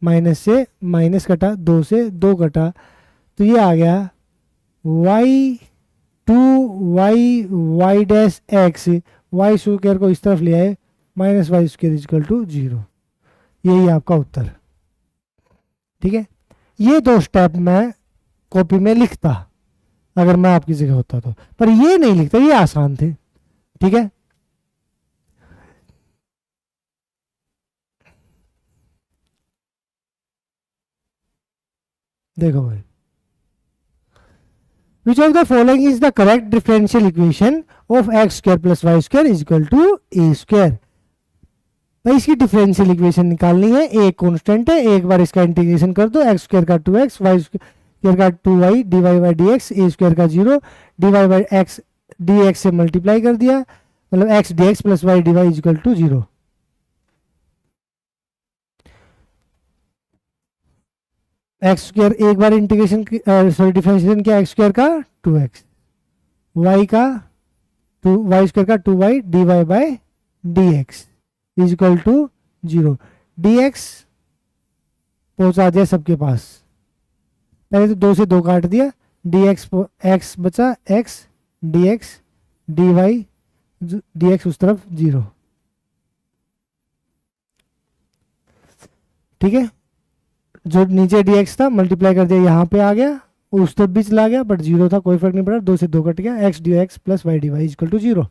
minus से माइनस कटा, 2 से 2 कटा, तो ये आ गया y dash x, y square को इस तरफ ले आए, minus y square equal to 0। यही आपका उत्तर। ठीक है, ये 2 स्टेप मैं कॉपी में लिखता, अगर मैं आपकी जगह होता तो, पर ये नहीं लिखता, ये आसान थे। ठीक है, देखो भाई, which of the following is the correct differential equation of x square plus y square is equal to a square. भाई इसकी डिफरेंशियल इक्वेशन निकालनी है, ए कांस्टेंट है, एक बार इसका इंटीग्रेशन कर दो, एक्स स्क्वायर का 2x, वाई स्क्वायर का 2y, d Y by D x, a square का 0, d Y by x d x से मल्टीप्लाई कर दिया, मतलब x d x plus y D y is equal to 0। X square एक बार integration sorry differentiation किया, x square का 2x, y का वाई स्क्वायर का 2y d Y by D x is equal to 0। D x पहुंचा दिया सबके पास, पहले तो 2 से 2 काट दिया, डी एक्स एक्स बचा, x d x D y d x उस तरफ 0। ठीक है, जो नीचे डी एक्स था मल्टीप्लाई कर दिया, यहाँ पे आ गया, उस तरफ भी चला गया, बट 0 था, कोई फर्क नहीं पड़ा, 2 से 2 कट गया, x d x plus y D Y is equal to 0।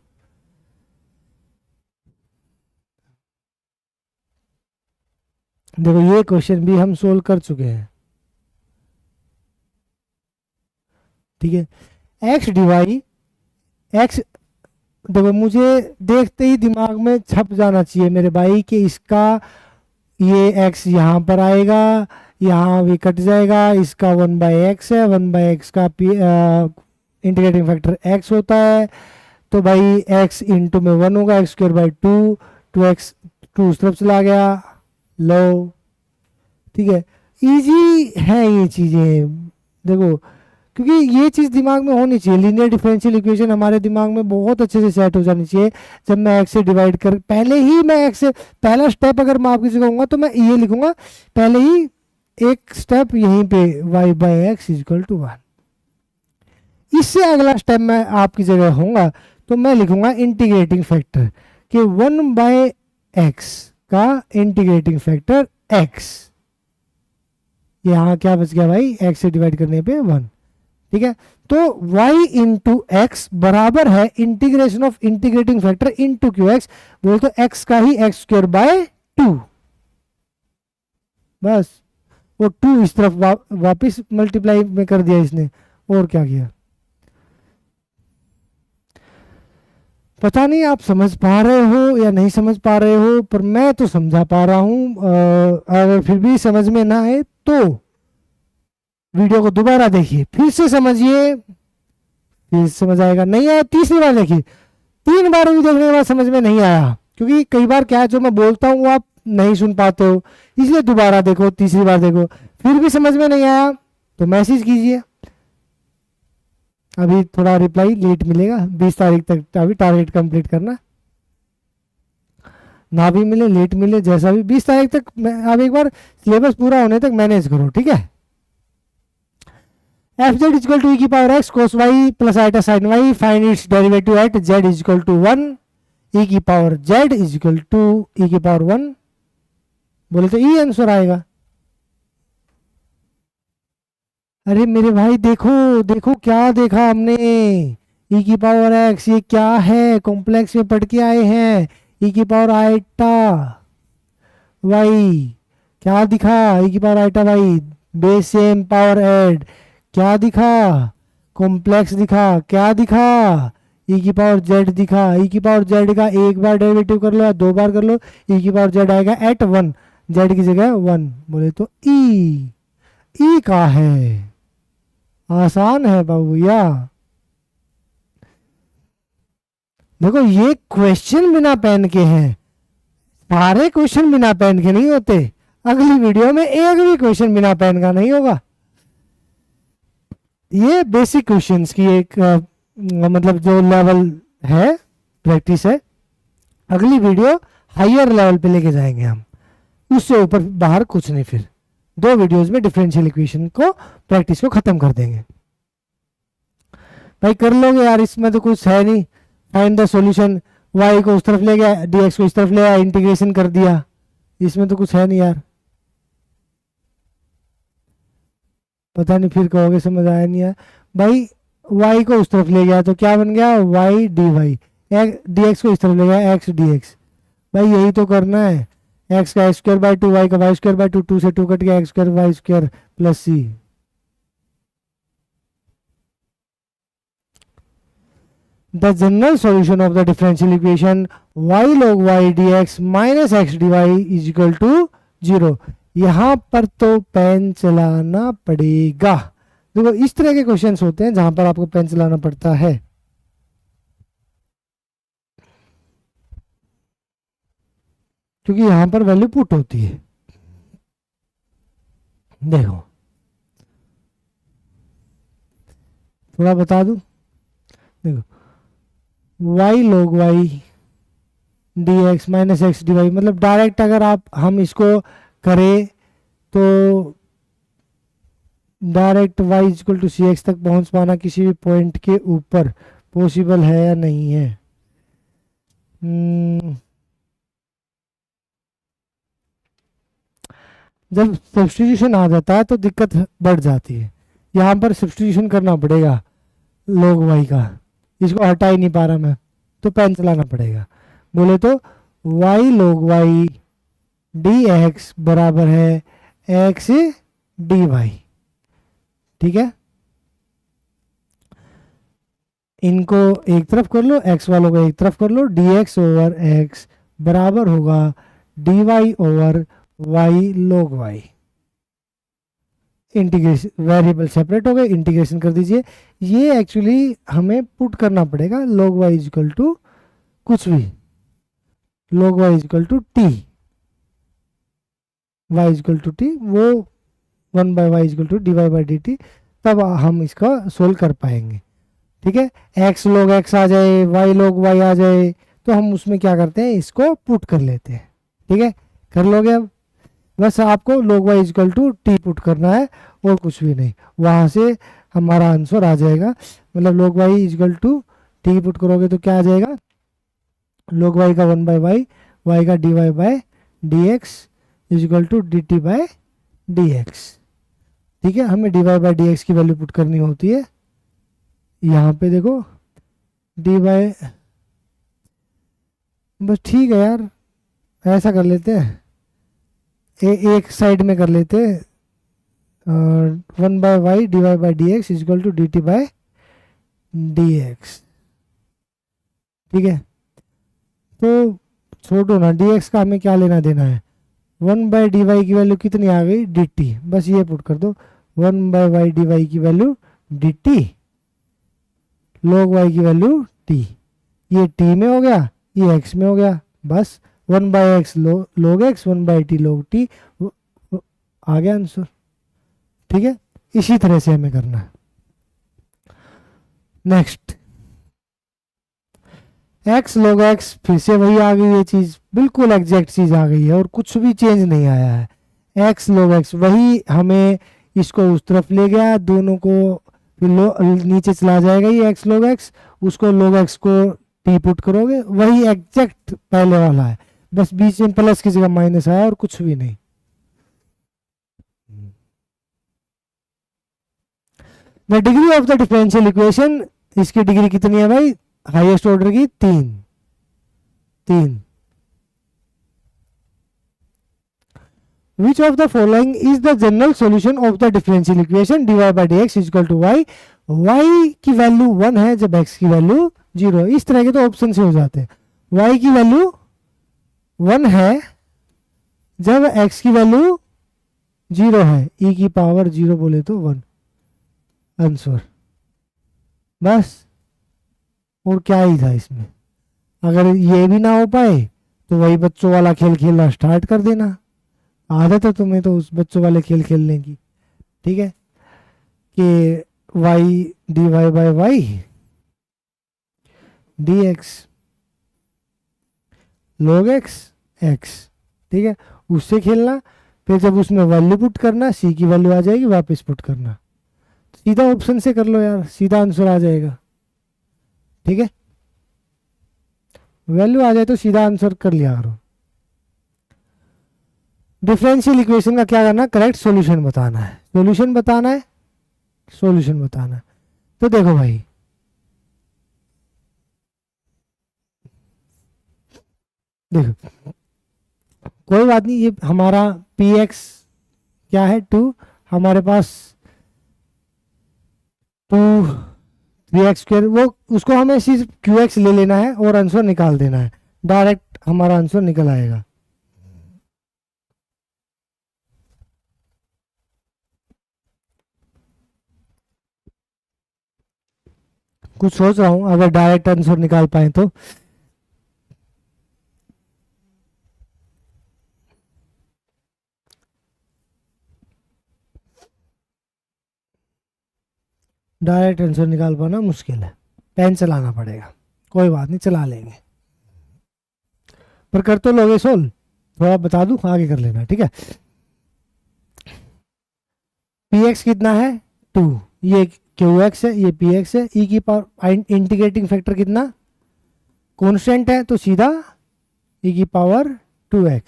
देखो ये क्वेश्चन भी हम सोल्व कर चुके हैं। ठीक है, एक्स डी वाई एक्स, देखो मुझे देखते ही दिमाग में छप जाना चाहिए मेरे भाई कि इसका ये x यहाँ पर आएगा, यहाँ भी कट जाएगा, इसका 1/x है, 1/x का इंटीग्रेटिंग फैक्टर x होता है, तो भाई x इंटू में 1 होगा, एक्स स्क्वायर बाई 2, 2x 2 उस तरफ चला गया, लो। ठीक है, इजी है ये चीज़ें, देखो क्योंकि ये चीज़ दिमाग में होनी चाहिए, लीनियर डिफरेंशियल इक्वेशन हमारे दिमाग में बहुत अच्छे से सेट हो जानी चाहिए। जब मैं x से डिवाइड कर, पहले ही मैं x से, पहला स्टेप अगर मैं आपकी जगह होऊंगा तो मैं ये लिखूंगा, पहले ही एक स्टेप यहीं पे y by x is equal to 1। इससे अगला स्टेप मैं आपकी जगह होऊंगा तो मैं लिखूंगा इंटीग्रेटिंग फैक्टर कि 1/x का इंटीग्रेटिंग फैक्टर x, यहाँ क्या बच गया भाई, x से डिवाइड करने पे 1। ठीक है, तो y इंटू एक्स बराबर है integration of integrating factor into Q x, बोल तो x का ही एक्स स्क्वायर बाय 2, बस वो 2 इस तरफ वापिस मल्टीप्लाई में कर दिया इसने, और क्या किया पता नहीं आप समझ पा रहे हो या नहीं समझ पा रहे हो, पर मैं तो समझा पा रहा हूं। अगर फिर भी समझ में ना आए तो वीडियो को दोबारा देखिए, फिर से समझिए, फिर समझ आएगा, नहीं आया तीसरी बार देखिए, 3 बार भी देखने के बाद समझ में नहीं आया, क्योंकि कई बार क्या है जो मैं बोलता हूँ वो आप नहीं सुन पाते हो, इसलिए दोबारा देखो, तीसरी बार देखो, फिर भी समझ में नहीं आया तो मैसेज कीजिए, अभी थोड़ा रिप्लाई लेट मिलेगा, 20 तारीख तक अभी टारगेट कंप्लीट करना, ना भी मिले लेट मिले जैसा भी, 20 तारीख तक अब एक बार सिलेबस पूरा होने तक मैनेज करो। ठीक है, एफ जेड इजक्वल टू ई की power x cos y plus iota sine y, find its derivative at z is equal to 1, e की पावर जेड इजक्वल टू ई की पावर 1, बोले तो ई आंसर आएगा। अरे मेरे भाई देखो देखो क्या देखा हमने, ई की पावर एक्स ये क्या है, कॉम्प्लेक्स में पढ़ के आए हैं, ई की पावर आइटा वाई क्या दिखा, ई की power iota y base same power add क्या दिखा, कॉम्प्लेक्स दिखा, क्या दिखा, ई की पावर जेड दिखा, ई की पावर जेड का एक बार डेरिवेटिव कर लो या 2 बार कर लो, ई की पावर जेड आएगा एट 1, जेड की जगह 1, बोले तो ई का है, आसान है बाबूया। देखो ये क्वेश्चन बिना पेन के हैं, सारे क्वेश्चन बिना पेन के नहीं होते, अगली वीडियो में एक भी क्वेश्चन बिना पेन का नहीं होगा। ये बेसिक क्वेश्चंस की एक मतलब जो लेवल है प्रैक्टिस है, अगली वीडियो हायर लेवल पे लेके जाएंगे हम, उससे ऊपर बाहर कुछ नहीं, फिर 2 वीडियोस में डिफरेंशियल इक्वेशन को प्रैक्टिस को खत्म कर देंगे। भाई कर लोगे यार, इसमें तो कुछ है नहीं, फाइंड द सॉल्यूशन, y को उस तरफ ले गया, dx को इस तरफ ले गया, इंटीग्रेशन कर दिया, इसमें तो कुछ है नहीं यार, पता नहीं फिर कहोगे समझ आया नहीं है भाई। y को उस तरफ ले गया तो क्या बन गया, y dy, dx को इस तरफ ले गया, x dx। भाई यही तो करना है, x का x² बाई 2, y का y² बाई 2, 2 से 2 कट गया, x² y² plus c। The general solution of the differential equation y log y dx minus x dy is equal to 0। यहां पर तो पेन चलाना पड़ेगा। देखो इस तरह के क्वेश्चंस होते हैं जहां पर आपको पेन चलाना पड़ता है। क्योंकि यहां पर वैल्यू पुट होती है। देखो थोड़ा बता दूं, देखो y log y dx minus x D y, मतलब डायरेक्ट अगर हम इसको करें तो direct y equal to c x तक पहुंच पाना किसी भी पॉइंट के ऊपर पॉसिबल है या नहीं है। जब सब्स्टिट्यूशन आ जाता है तो दिक्कत बढ़ जाती है। यहाँ पर सब्स्टिट्यूशन करना पड़ेगा log y का, इसको हटा ही नहीं पा रहा मैं, तो पेन चलाना पड़ेगा। बोले तो y log y dx बराबर है x dy। ठीक है, इनको एक तरफ कर लो, x वालों को एक तरफ कर लो, dx ओवर x बराबर होगा dy over y log y। Integration, variable separate हो गए, इंटीग्रेशन कर दीजिए। ये एक्चुअली हमें पुट करना पड़ेगा log y इक्वल टू कुछ भी, log y equal to t, y equal to t, वो 1 by y equal to d Y by d t, तब हम इसका सोल्व कर पाएंगे। ठीक है, x log x आ जाए, y log y आ जाए, तो हम उसमें क्या करते हैं, इसको पुट कर लेते हैं। ठीक है, कर लोगे अब, बस आपको log y equal to t put करना है और कुछ भी नहीं, वहां से हमारा आंसर आ जाएगा। मतलब log y equal to t put करोगे तो क्या आ जाएगा, log y का 1 बाई वाई, y का dy by D x equal to d t by D x. ठीक है, हमें dy बाई डी एक्स की वैल्यू पुट करनी होती है। यहाँ पे देखो डी बाई, बस ठीक है यार, ऐसा कर लेते हैं, एक साइड में कर लेते हैं, 1 by y D Y by D x equal to d t by D x. ठीक है, तो छोड़ो ना, डी एक्स का हमें क्या लेना देना है, 1 बाई डी वाई की वैल्यू कितनी आ गई, डी टी, बस ये पुट कर दो, 1 बाई वाई डी वाई की value D T, log y की वैल्यू t, ये t में हो गया, ये x में हो गया, बस 1 by x log x, 1 by T log t, आ गया आंसर। ठीक है, इसी तरह से हमें करना है। नेक्स्ट x log x, फिर से वही आ गई ये चीज, बिल्कुल एग्जैक्ट चीज आ गई है और कुछ भी चेंज नहीं आया है। x log x वही, हमें इसको उस तरफ ले गया, दोनों को फिर नीचे चला जाएगा ये x log x, उसको log x को t पुट करोगे, वही एग्जैक्ट पहले वाला है, बस बीच में प्लस की जगह माइनस आया और कुछ भी नहीं। The degree of the differential equation, इसकी डिग्री कितनी है भाई, हाईएस्ट ऑर्डर की 3। Which of the following is the general solution of the differential equation dy by dx is equal to y, y की वैल्यू 1 है जब x की value 0। इस तरह के तो ऑप्शन से हो जाते हैं, y की वैल्यू 1 है जब x की वैल्यू 0 है, e की पावर 0 बोले तो 1 आंसर, बस और क्या ही था इसमें। अगर ये भी ना हो पाए तो वही बच्चों वाला खेल खेलना स्टार्ट कर देना, आदत है तुम्हें तो उस बच्चों वाले खेल खेलने की। ठीक है, कि y dy by y dx log x x, ठीक है, उससे खेलना, फिर जब उसमें वैल्यू पुट करना, c की वैल्यू आ जाएगी वापस पुट करना, सीधा ऑप्शन से कर लो यार, सीधा आंसर आ जाएगा। ठीक है, वैल्यू आ जाए तो सीधा आंसर कर लिया करो। डिफरेंशियल इक्वेशन का क्या करना, करेक्ट सॉल्यूशन बताना है, सॉल्यूशन बताना है, सॉल्यूशन बताना है। तो देखो भाई, देखो कोई बात नहीं, ये हमारा पी एक्स क्या है 2, हमारे पास 2 3x² वो उसको हमें सिर्फ क्यू एक्स ले लेना है और आंसर निकाल देना है, डायरेक्ट हमारा आंसर निकल आएगा। कुछ सोच रहा हूँ अगर डायरेक्ट आंसर निकाल पाए तो। डायरेक्ट आंसर निकाल पाना मुश्किल है, पेन चलाना पड़ेगा। कोई बात नहीं, चला लेंगे, पर कर तो लोगे सोल्व, थोड़ा बता दूं, आगे कर लेना, ठीक है। पी एक्स कितना है 2, ये क्यू एक्स है, ये पी एक्स है, ई की पावर इंटीग्रेटिंग फैक्टर कितना कॉन्स्टेंट है, तो सीधा ई की पावर 2x,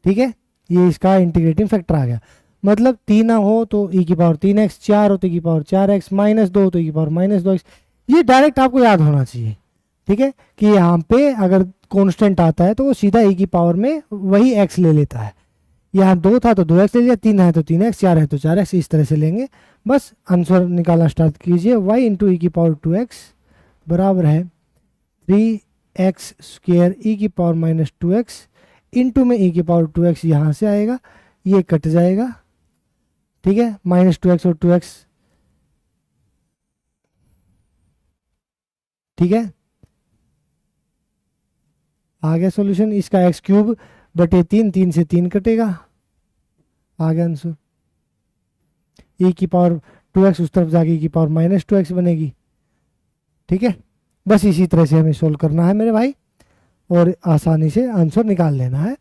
ठीक है, ये इसका इंटीग्रेटिंग फैक्टर आ गया। मतलब 3 हो तो ई की पावर 3x, 4 हो तो ई की पावर 4x, -2 हो तो ई की पावर -2x। ये डायरेक्ट आपको याद होना चाहिए, ठीक है, कि यहाँ पे अगर कांस्टेंट आता है तो वो सीधा ई की पावर में वही x ले लेता है। यहाँ 2 था तो 2x ले लिया, 3 है तो 3x, 4 है तो 4x, इस तरह से लेंगे। बस आंसर निकालना स्टार्ट कीजिए, y इंटू ई की पावर 2x बराबर है 3x² ई की पावर -2x इंटू में ई की पावर 2x, यहाँ से आएगा, ये कट जाएगा, ठीक है, -2x और 2x, ठीक है, आ गया सॉल्यूशन। इसका x³ बटे 3, 3 से 3 कटेगा, आ गया आंसर। e की पावर 2x उस तरफ जाके e की पावर -2x बनेगी, ठीक है। बस इसी तरह से हमें सोल्व करना है मेरे भाई, और आसानी से आंसर निकाल लेना है।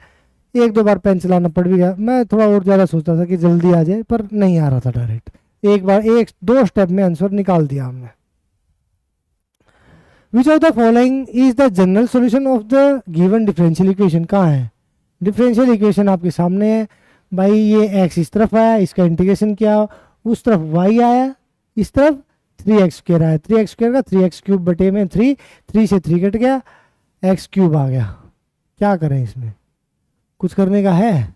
एक दो बार पेन चलाना पड़ भी गया, मैं थोड़ा और ज़्यादा सोचता था कि जल्दी आ जाए, पर नहीं आ रहा था डायरेक्ट, एक बार 1-2 स्टेप में आंसर निकाल दिया हमने। विच of the following is the general solution of the given differential equation. कहाँ है डिफरेंशियल इक्वेशन, आपके सामने है भाई। ये x इस तरफ आया, इसका इंटीग्रेशन किया, उस तरफ y आया, इस तरफ 3x² आया, 3x² का 3x³ बटे में 3, 3 से 3 कट गया, x³ आ गया। क्या करें इसमें, कुछ करने का है।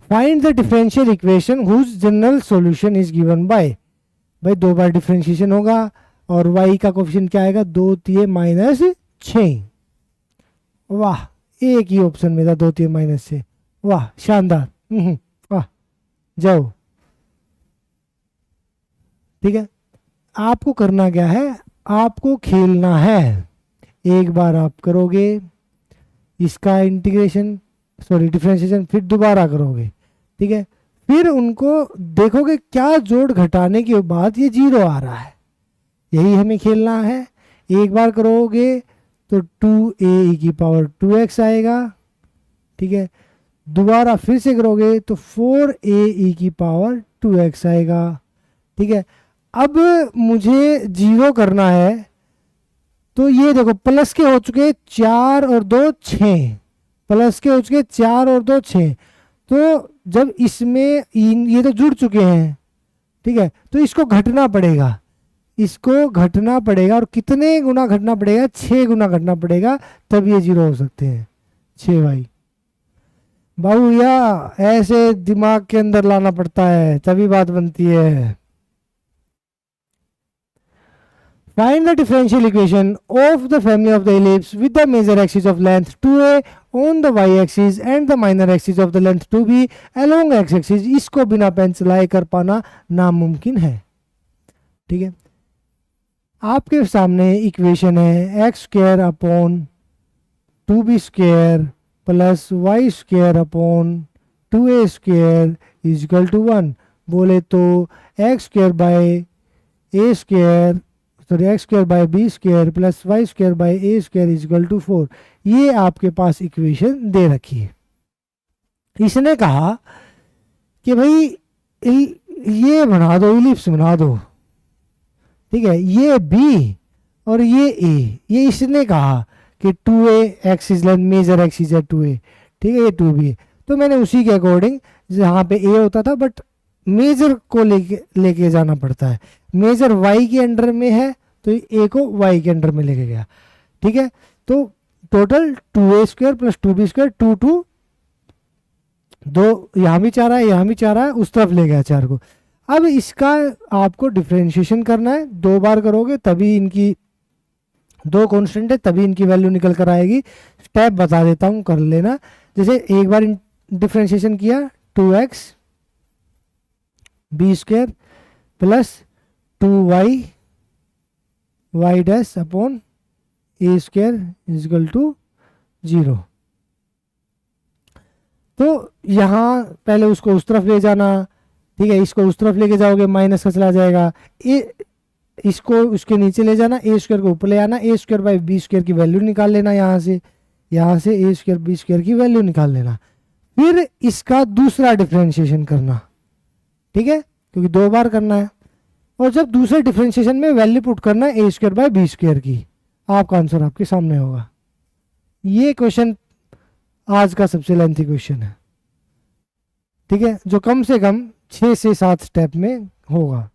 Find the differential equation whose general solution is given by. भाई 2 बार डिफरेंशिएशन होगा और y का कोफिशिएंट क्या आएगा 2 3 -6। वाह, एक ही ऑप्शन में था 2 3 -6, वाह शानदार, वाह जाओ, ठीक है। आपको करना क्या है, आपको खेलना है। एक बार आप करोगे इसका इंटीग्रेशन, सॉरी डिफरेंशिएशन, फिर दोबारा करोगे, ठीक है, फिर उनको देखोगे क्या जोड़ घटाने के बाद ये 0 आ रहा है, यही हमें खेलना है। एक बार करोगे तो 2a की पावर 2x आएगा, ठीक है, दोबारा फिर से करोगे तो 4a की पावर 2x आएगा, ठीक है। अब मुझे 0 करना है, तो ये देखो प्लस के हो चुके 4 और 2 6, प्लस के हो चुके 4 और 2 6, तो जब इसमें ये तो जुड़ चुके हैं, ठीक है, तो इसको घटना पड़ेगा, इसको घटना पड़ेगा, और कितने गुना घटना पड़ेगा 6 गुना घटना पड़ेगा, तब ये 0 हो सकते हैं। 6 भाई बाबू, या ऐसे दिमाग के अंदर लाना पड़ता है तभी बात बनती है। Find the differential equation of the family of the ellipse with the major axis of length 2a on the y-axis and the minor axis of the length 2b along x-axis। इसको बिना पेन चलाए कर पाना नामुमकिन है, ठीक है। आपके सामने इक्वेशन है x² upon 2b² plus y² upon 2a² is equal to 1। बोले तो x² by a² sorry x² by b² plus y² by a² is equal to 4। ये आपके पास इक्वेशन दे रखी है। इसने कहा कि भाई ये बना दो, इलिप्स बना दो, ठीक है, ये b और ये a, ये इसने कहा कि 2a axis length major axis है 2a, ठीक है, ये 2b है। तो मैंने उसी के अकॉर्डिंग जहाँ पे a होता था, बट मेजर को लेके जाना पड़ता है। मेजर y के अंडर में है तो a को y के अंडर में लेके गया, ठीक है। तो टोटल 2a² प्लस 2b², 2 दो यहाँ भी चाह रहा है, यहाँ भी चाह रहा है, उस तरफ ले गया 4 को। अब इसका आपको डिफ्रेंशिएशन करना है, 2 बार करोगे तभी इनकी, 2 कांस्टेंट है तभी इनकी वैल्यू निकल कर आएगी। स्टेप बता देता हूँ, कर लेना। जैसे एक बार डिफ्रेंशिएशन किया, 2x b² plus 2y y dash upon a² is equal to 0। तो यहाँ पहले उसको उस तरफ ले जाना, ठीक है, इसको उस तरफ लेके जाओगे माइनस का चला जाएगा, इसको उसके नीचे ले जाना, a² को ऊपर ले आना, a² बाई b² की वैल्यू निकाल लेना, यहाँ से a² b² की वैल्यू निकाल लेना। फिर इसका दूसरा डिफ्रेंशिएशन करना, ठीक है, क्योंकि 2 बार करना है। और जब दूसरे डिफ्रेंशिएशन में वैल्यू पुट करना है a² बाई b² की, आपका आंसर आपके सामने होगा। ये क्वेश्चन आज का सबसे लेंथी क्वेश्चन है, ठीक है, जो कम से कम 6 से 7 स्टेप में होगा।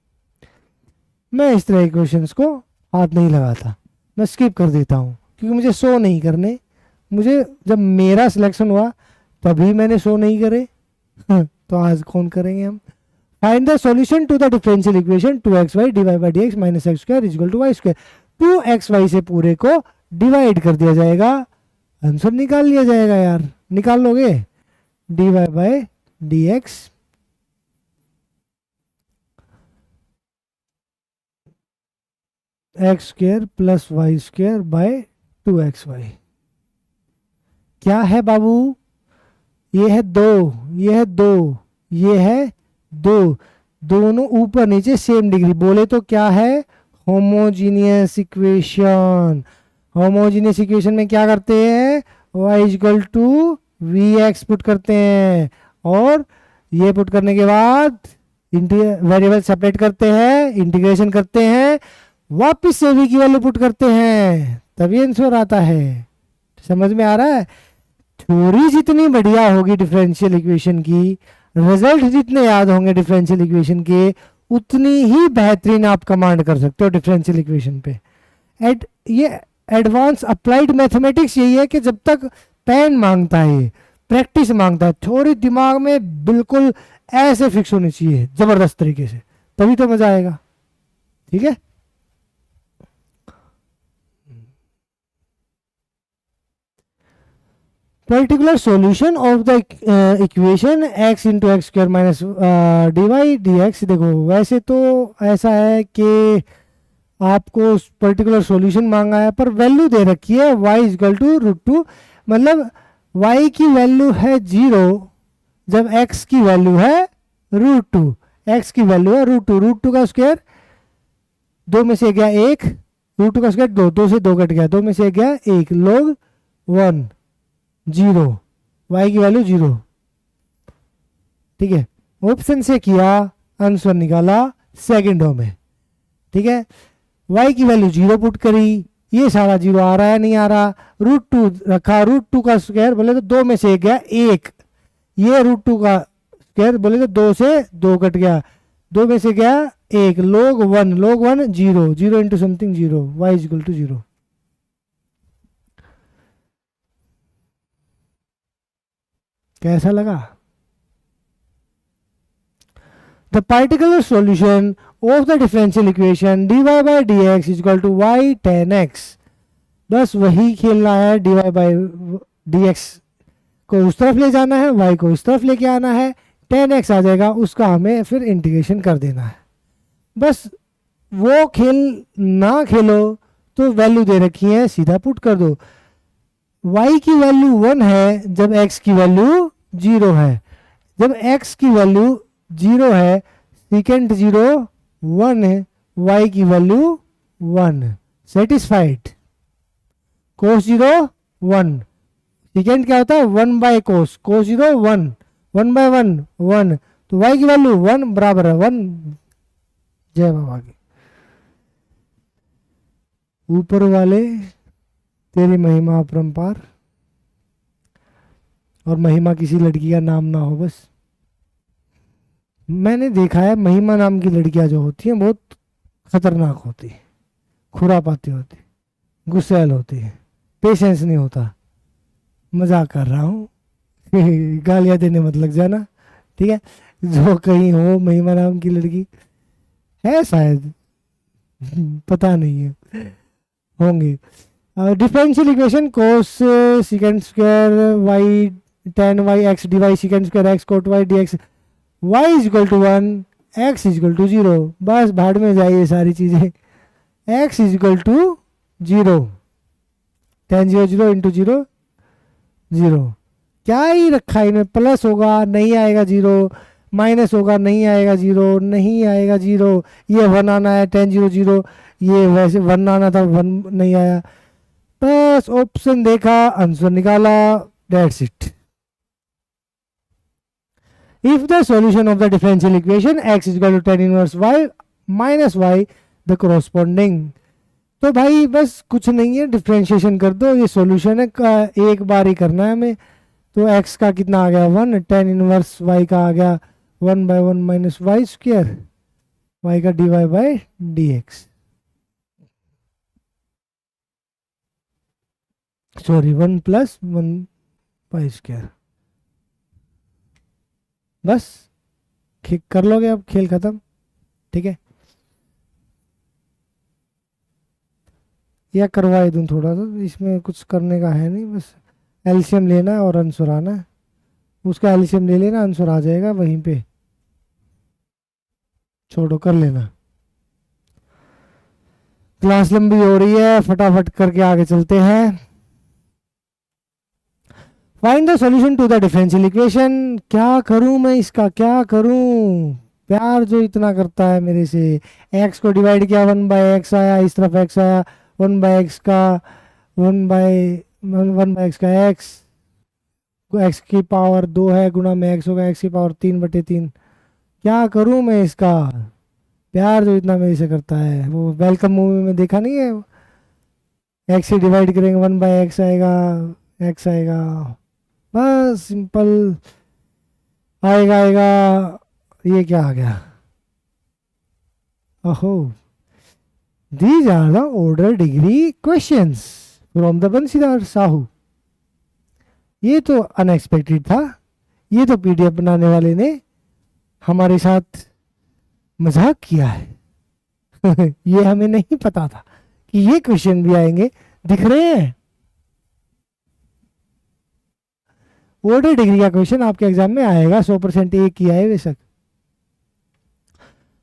मैं इस तरह के क्वेश्चंस को हाथ नहीं लगाता, मैं स्किप कर देता हूँ, क्योंकि मुझे शो नहीं करने। मुझे जब मेरा सिलेक्शन हुआ तभी मैंने शो नहीं करे तो आज कौन करेंगे हम। Find the solution to the differential equation 2xy divide by dx minus x² equal to y²। 2xy से पूरे को डिवाइड कर दिया जाएगा, आंसर निकाल लिया जाएगा यार। निकाल लोगे, dy by dx x² plus y² by 2xy। क्या है बाबू, ये है 2, ये है 2, ये है 2, दोनों ऊपर नीचे सेम डिग्री, बोले तो क्या है, होमोजीनियस इक्वेशन। होमोजीनियस इक्वेशन में क्या करते हैं, y equal to vx put करते हैं, और ये पुट करने के बाद वेरिएबल सेपरेट करते हैं, इंटीग्रेशन करते हैं, वापस से v की वैल्यू पुट करते हैं, तभी आंसर आता है। समझ में आ रहा है। थ्योरी जितनी बढ़िया होगी डिफरेंशियल इक्वेशन की, रिजल्ट जितने याद होंगे डिफरेंशियल इक्वेशन के, उतनी ही बेहतरीन आप कमांड कर सकते हो डिफरेंशियल इक्वेशन पे। ये एडवांस अप्लाइड मैथमेटिक्स यही है कि जब तक पेन मांगता है, प्रैक्टिस मांगता है, थ्योरी दिमाग में बिल्कुल ऐसे फिक्स होनी चाहिए जबरदस्त तरीके से, तभी तो मजा आएगा, ठीक है। Particular solution of the equation x into x² minus dy dx। देखो वैसे तो ऐसा है कि आपको पर्टिकुलर सॉल्यूशन मांगा है, पर वैल्यू दे रखी है y इक्वल टू √2, मतलब y की वैल्यू है 0 जब x की वैल्यू है √2। x की वैल्यू है √2, √2 का स्क्वायर 2 में से गया 1, √2 का स्क्वायर 2, 2 से 2 कट गया, 2 में से गया 1, log 1 0, y की वैल्यू 0, ठीक है। ऑप्शन से किया, आंसर निकाला सेकंडों में, ठीक है। y की वैल्यू 0 पुट करी, ये सारा 0 आ रहा है नहीं आ रहा, √2 रखा, √2 का स्क्वायर बोले तो 2 में से गया 1, ये √2 का स्क्वायर बोले तो 2 से 2 कट गया, 2 में से गया 1, log 1, log 1 0, 0 into something 0, y equal to 0। कैसा लगा। The particular solution of the differential equation dy by dx equal to y tan x। बस वही खेलना है, dy बाई dx को उस तरफ ले जाना है, y को इस तरफ लेके आना है, tan x आ जाएगा, उसका हमें फिर इंटीग्रेशन कर देना है। बस वो खेल ना खेलो तो वैल्यू दे रखी है, सीधा पुट कर दो। y की वैल्यू 1 है जब x की वैल्यू 0 है, जब x की वैल्यू 0 है, सेकेंड 0 1 है, y की वैल्यू 1, सेटिस्फाइड। cos 0 1, सेकेंड क्या होता है 1 बाय cos, cos 0 1, 1 बाय 1 1, तो y की वैल्यू 1 बराबर है 1। जय बाबा की। ऊपर वाले तेरी महिमा अपरंपार, और महिमा किसी लड़की का नाम ना हो बस। मैंने देखा है महिमा नाम की लड़कियां जो होती हैं बहुत खतरनाक होती, खुरापाती होती, गुस्सैल होती है, पेशेंस नहीं होता। मजाक कर रहा हूँ गालियाँ देने मत लग जाना, ठीक है। जो कहीं हो महिमा नाम की लड़की है शायद, पता नहीं है, होंगी। Differential equation cos second square y tan y x D y second square x cot y d x y is equal to 1 x is equal to 0। बस भाड़ में जाइए सारी चीज़ें। X is equal to 0, tan 0 0 into 0 0। क्या ही रखा है इनमें, प्लस होगा नहीं आएगा 0, माइनस होगा नहीं आएगा 0, नहीं आएगा 0, ये 1 आना है 10 0 0, ये वैसे 1 आना था 1 नहीं आया, बस ऑप्शन देखा आंसर निकाला, that's it. If the solution of the differential equation x is equal to tan inverse y minus y the corresponding, तो भाई बस कुछ नहीं है, डिफरेंशिएशन कर दो, ये सॉल्यूशन है, एक बार ही करना है हमें। तो x का कितना आ गया 1, tan इनवर्स y का आ गया 1/1 माइनस वाई स्क्वायर, y का dy by dx, sorry 1 plus 1 y square. बस कर लोगे, अब खेल खत्म, ठीक है। या करवाई दूं थोड़ा सा, इसमें कुछ करने का है नहीं, बस एलसीएम लेना है और आंसर आना है, उसका एलसीएम ले लेना, आंसर आ जाएगा वहीं पे, छोड़ो कर लेना। क्लास लंबी हो रही है, फटाफट करके आगे चलते हैं। Find the solution to the differential equation. क्या करूं मैं इसका, क्या करूं, प्यार जो इतना करता है मेरे से। एक्स को डिवाइड किया 1/x आया, इस तरफ x आया, 1/x का 1/x का x की पावर 2 है, गुणा में x होगा x की पावर 3/3। क्या करूं मैं इसका, प्यार जो इतना मेरे से करता है। वो वेलकम मूवी में देखा नहीं है, x से डिवाइड करेंगे 1/x आएगा, x आएगा, बस सिंपल आएगा आएगा। ये क्या आ गया, ओहो, these are the order degree questions from the Bansidhar Sahu. ये तो अनएक्सपेक्टेड था, ये तो पीडीएफ बनाने वाले ने हमारे साथ मजाक किया है ये हमें नहीं पता था कि ये क्वेश्चन भी आएंगे, दिख रहे हैं। ऑर्डर डिग्री का क्वेश्चन आपके एग्जाम में आएगा, 100% एक ही है बेशक।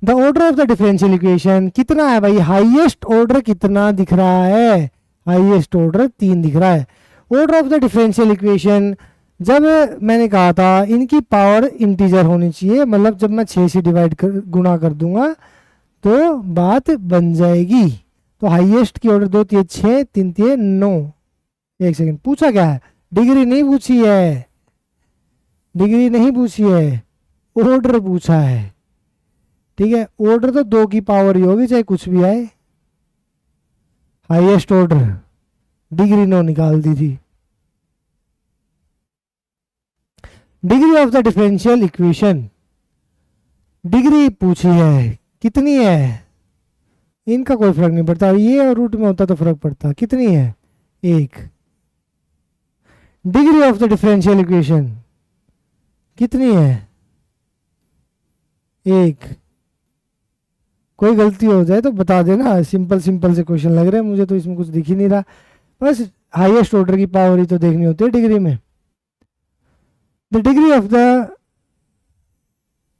The order of the differential equation कितना है भाई, हाईएस्ट ऑर्डर कितना दिख रहा है, हाईएस्ट ऑर्डर 3 दिख रहा है। Order of the differential equation, जब मैंने कहा था इनकी पावर इंटीजर होनी चाहिए, मतलब जब मैं 6 से गुणा कर दूंगा तो बात बन जाएगी। तो हाईएस्ट की ऑर्डर 2 3 6 3 3 9। एक सेकंड, पूछा क्या है, डिग्री नहीं पूछी है, डिग्री नहीं पूछी है, ऑर्डर पूछा है, ठीक है। ऑर्डर तो 2 की पावर ही होगी चाहे कुछ भी आए। हाईएस्ट ऑर्डर, डिग्री 9 निकाल दी थी। Degree of the differential equation, degree पूछी है, कितनी है, इनका कोई फर्क नहीं पड़ता, ये और रूट में होता तो फर्क पड़ता। कितनी है, 1। Degree of the differential equation कितनी है, 1। कोई गलती हो जाए तो बता देना, सिंपल सिंपल से क्वेश्चन लग रहे हैं मुझे, तो इसमें कुछ दिख ही नहीं रहा। बस हाईएस्ट ऑर्डर की पावर ही तो देखनी होती है डिग्री में। द डिग्री ऑफ द,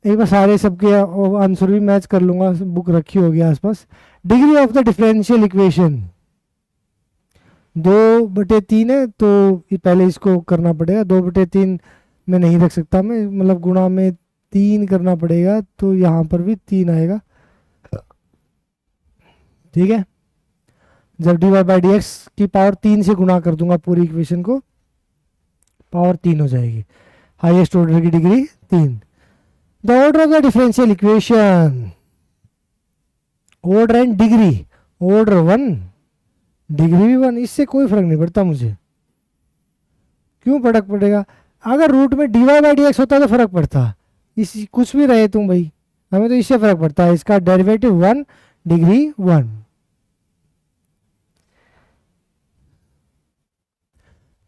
एक बार सारे सबके आंसर भी मैच कर लूंगा, बुक रखी होगी आसपास। Degree of the differential equation 2/3 है, तो पहले इसको करना पड़ेगा। 2/3 में नहीं रख सकता मैं, मतलब गुणा में 3 करना पड़ेगा, तो यहाँ पर भी 3 आएगा, ठीक है। जब dy/dx की पावर 3 से गुणा कर दूंगा पूरी इक्वेशन को, पावर 3 हो जाएगी। हाईएस्ट ऑर्डर की degree 3। The order of the differential equation, order and degree, order 1 degree भी 1, इससे कोई फर्क नहीं पड़ता मुझे। क्यों फर्क पड़ेगा, अगर रूट में dy/dx होता तो फर्क पड़ता, इस कुछ भी रहे तुम भाई, हमें तो इससे फर्क पड़ता है, इसका derivative 1 degree 1।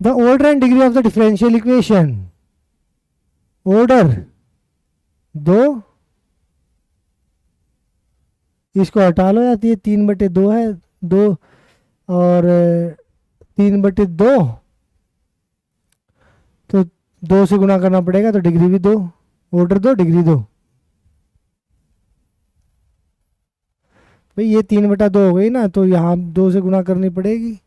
The order and degree of the differential equation, order 2, इसको हटा लो यार, ये 3/2 है, 2 और 3/2, तो 2 से गुना करना पड़ेगा, तो डिग्री भी 2, ऑर्डर 2 डिग्री 2। भाई ये 3/2 हो गई ना, तो यहाँ 2 से गुना करनी पड़ेगी,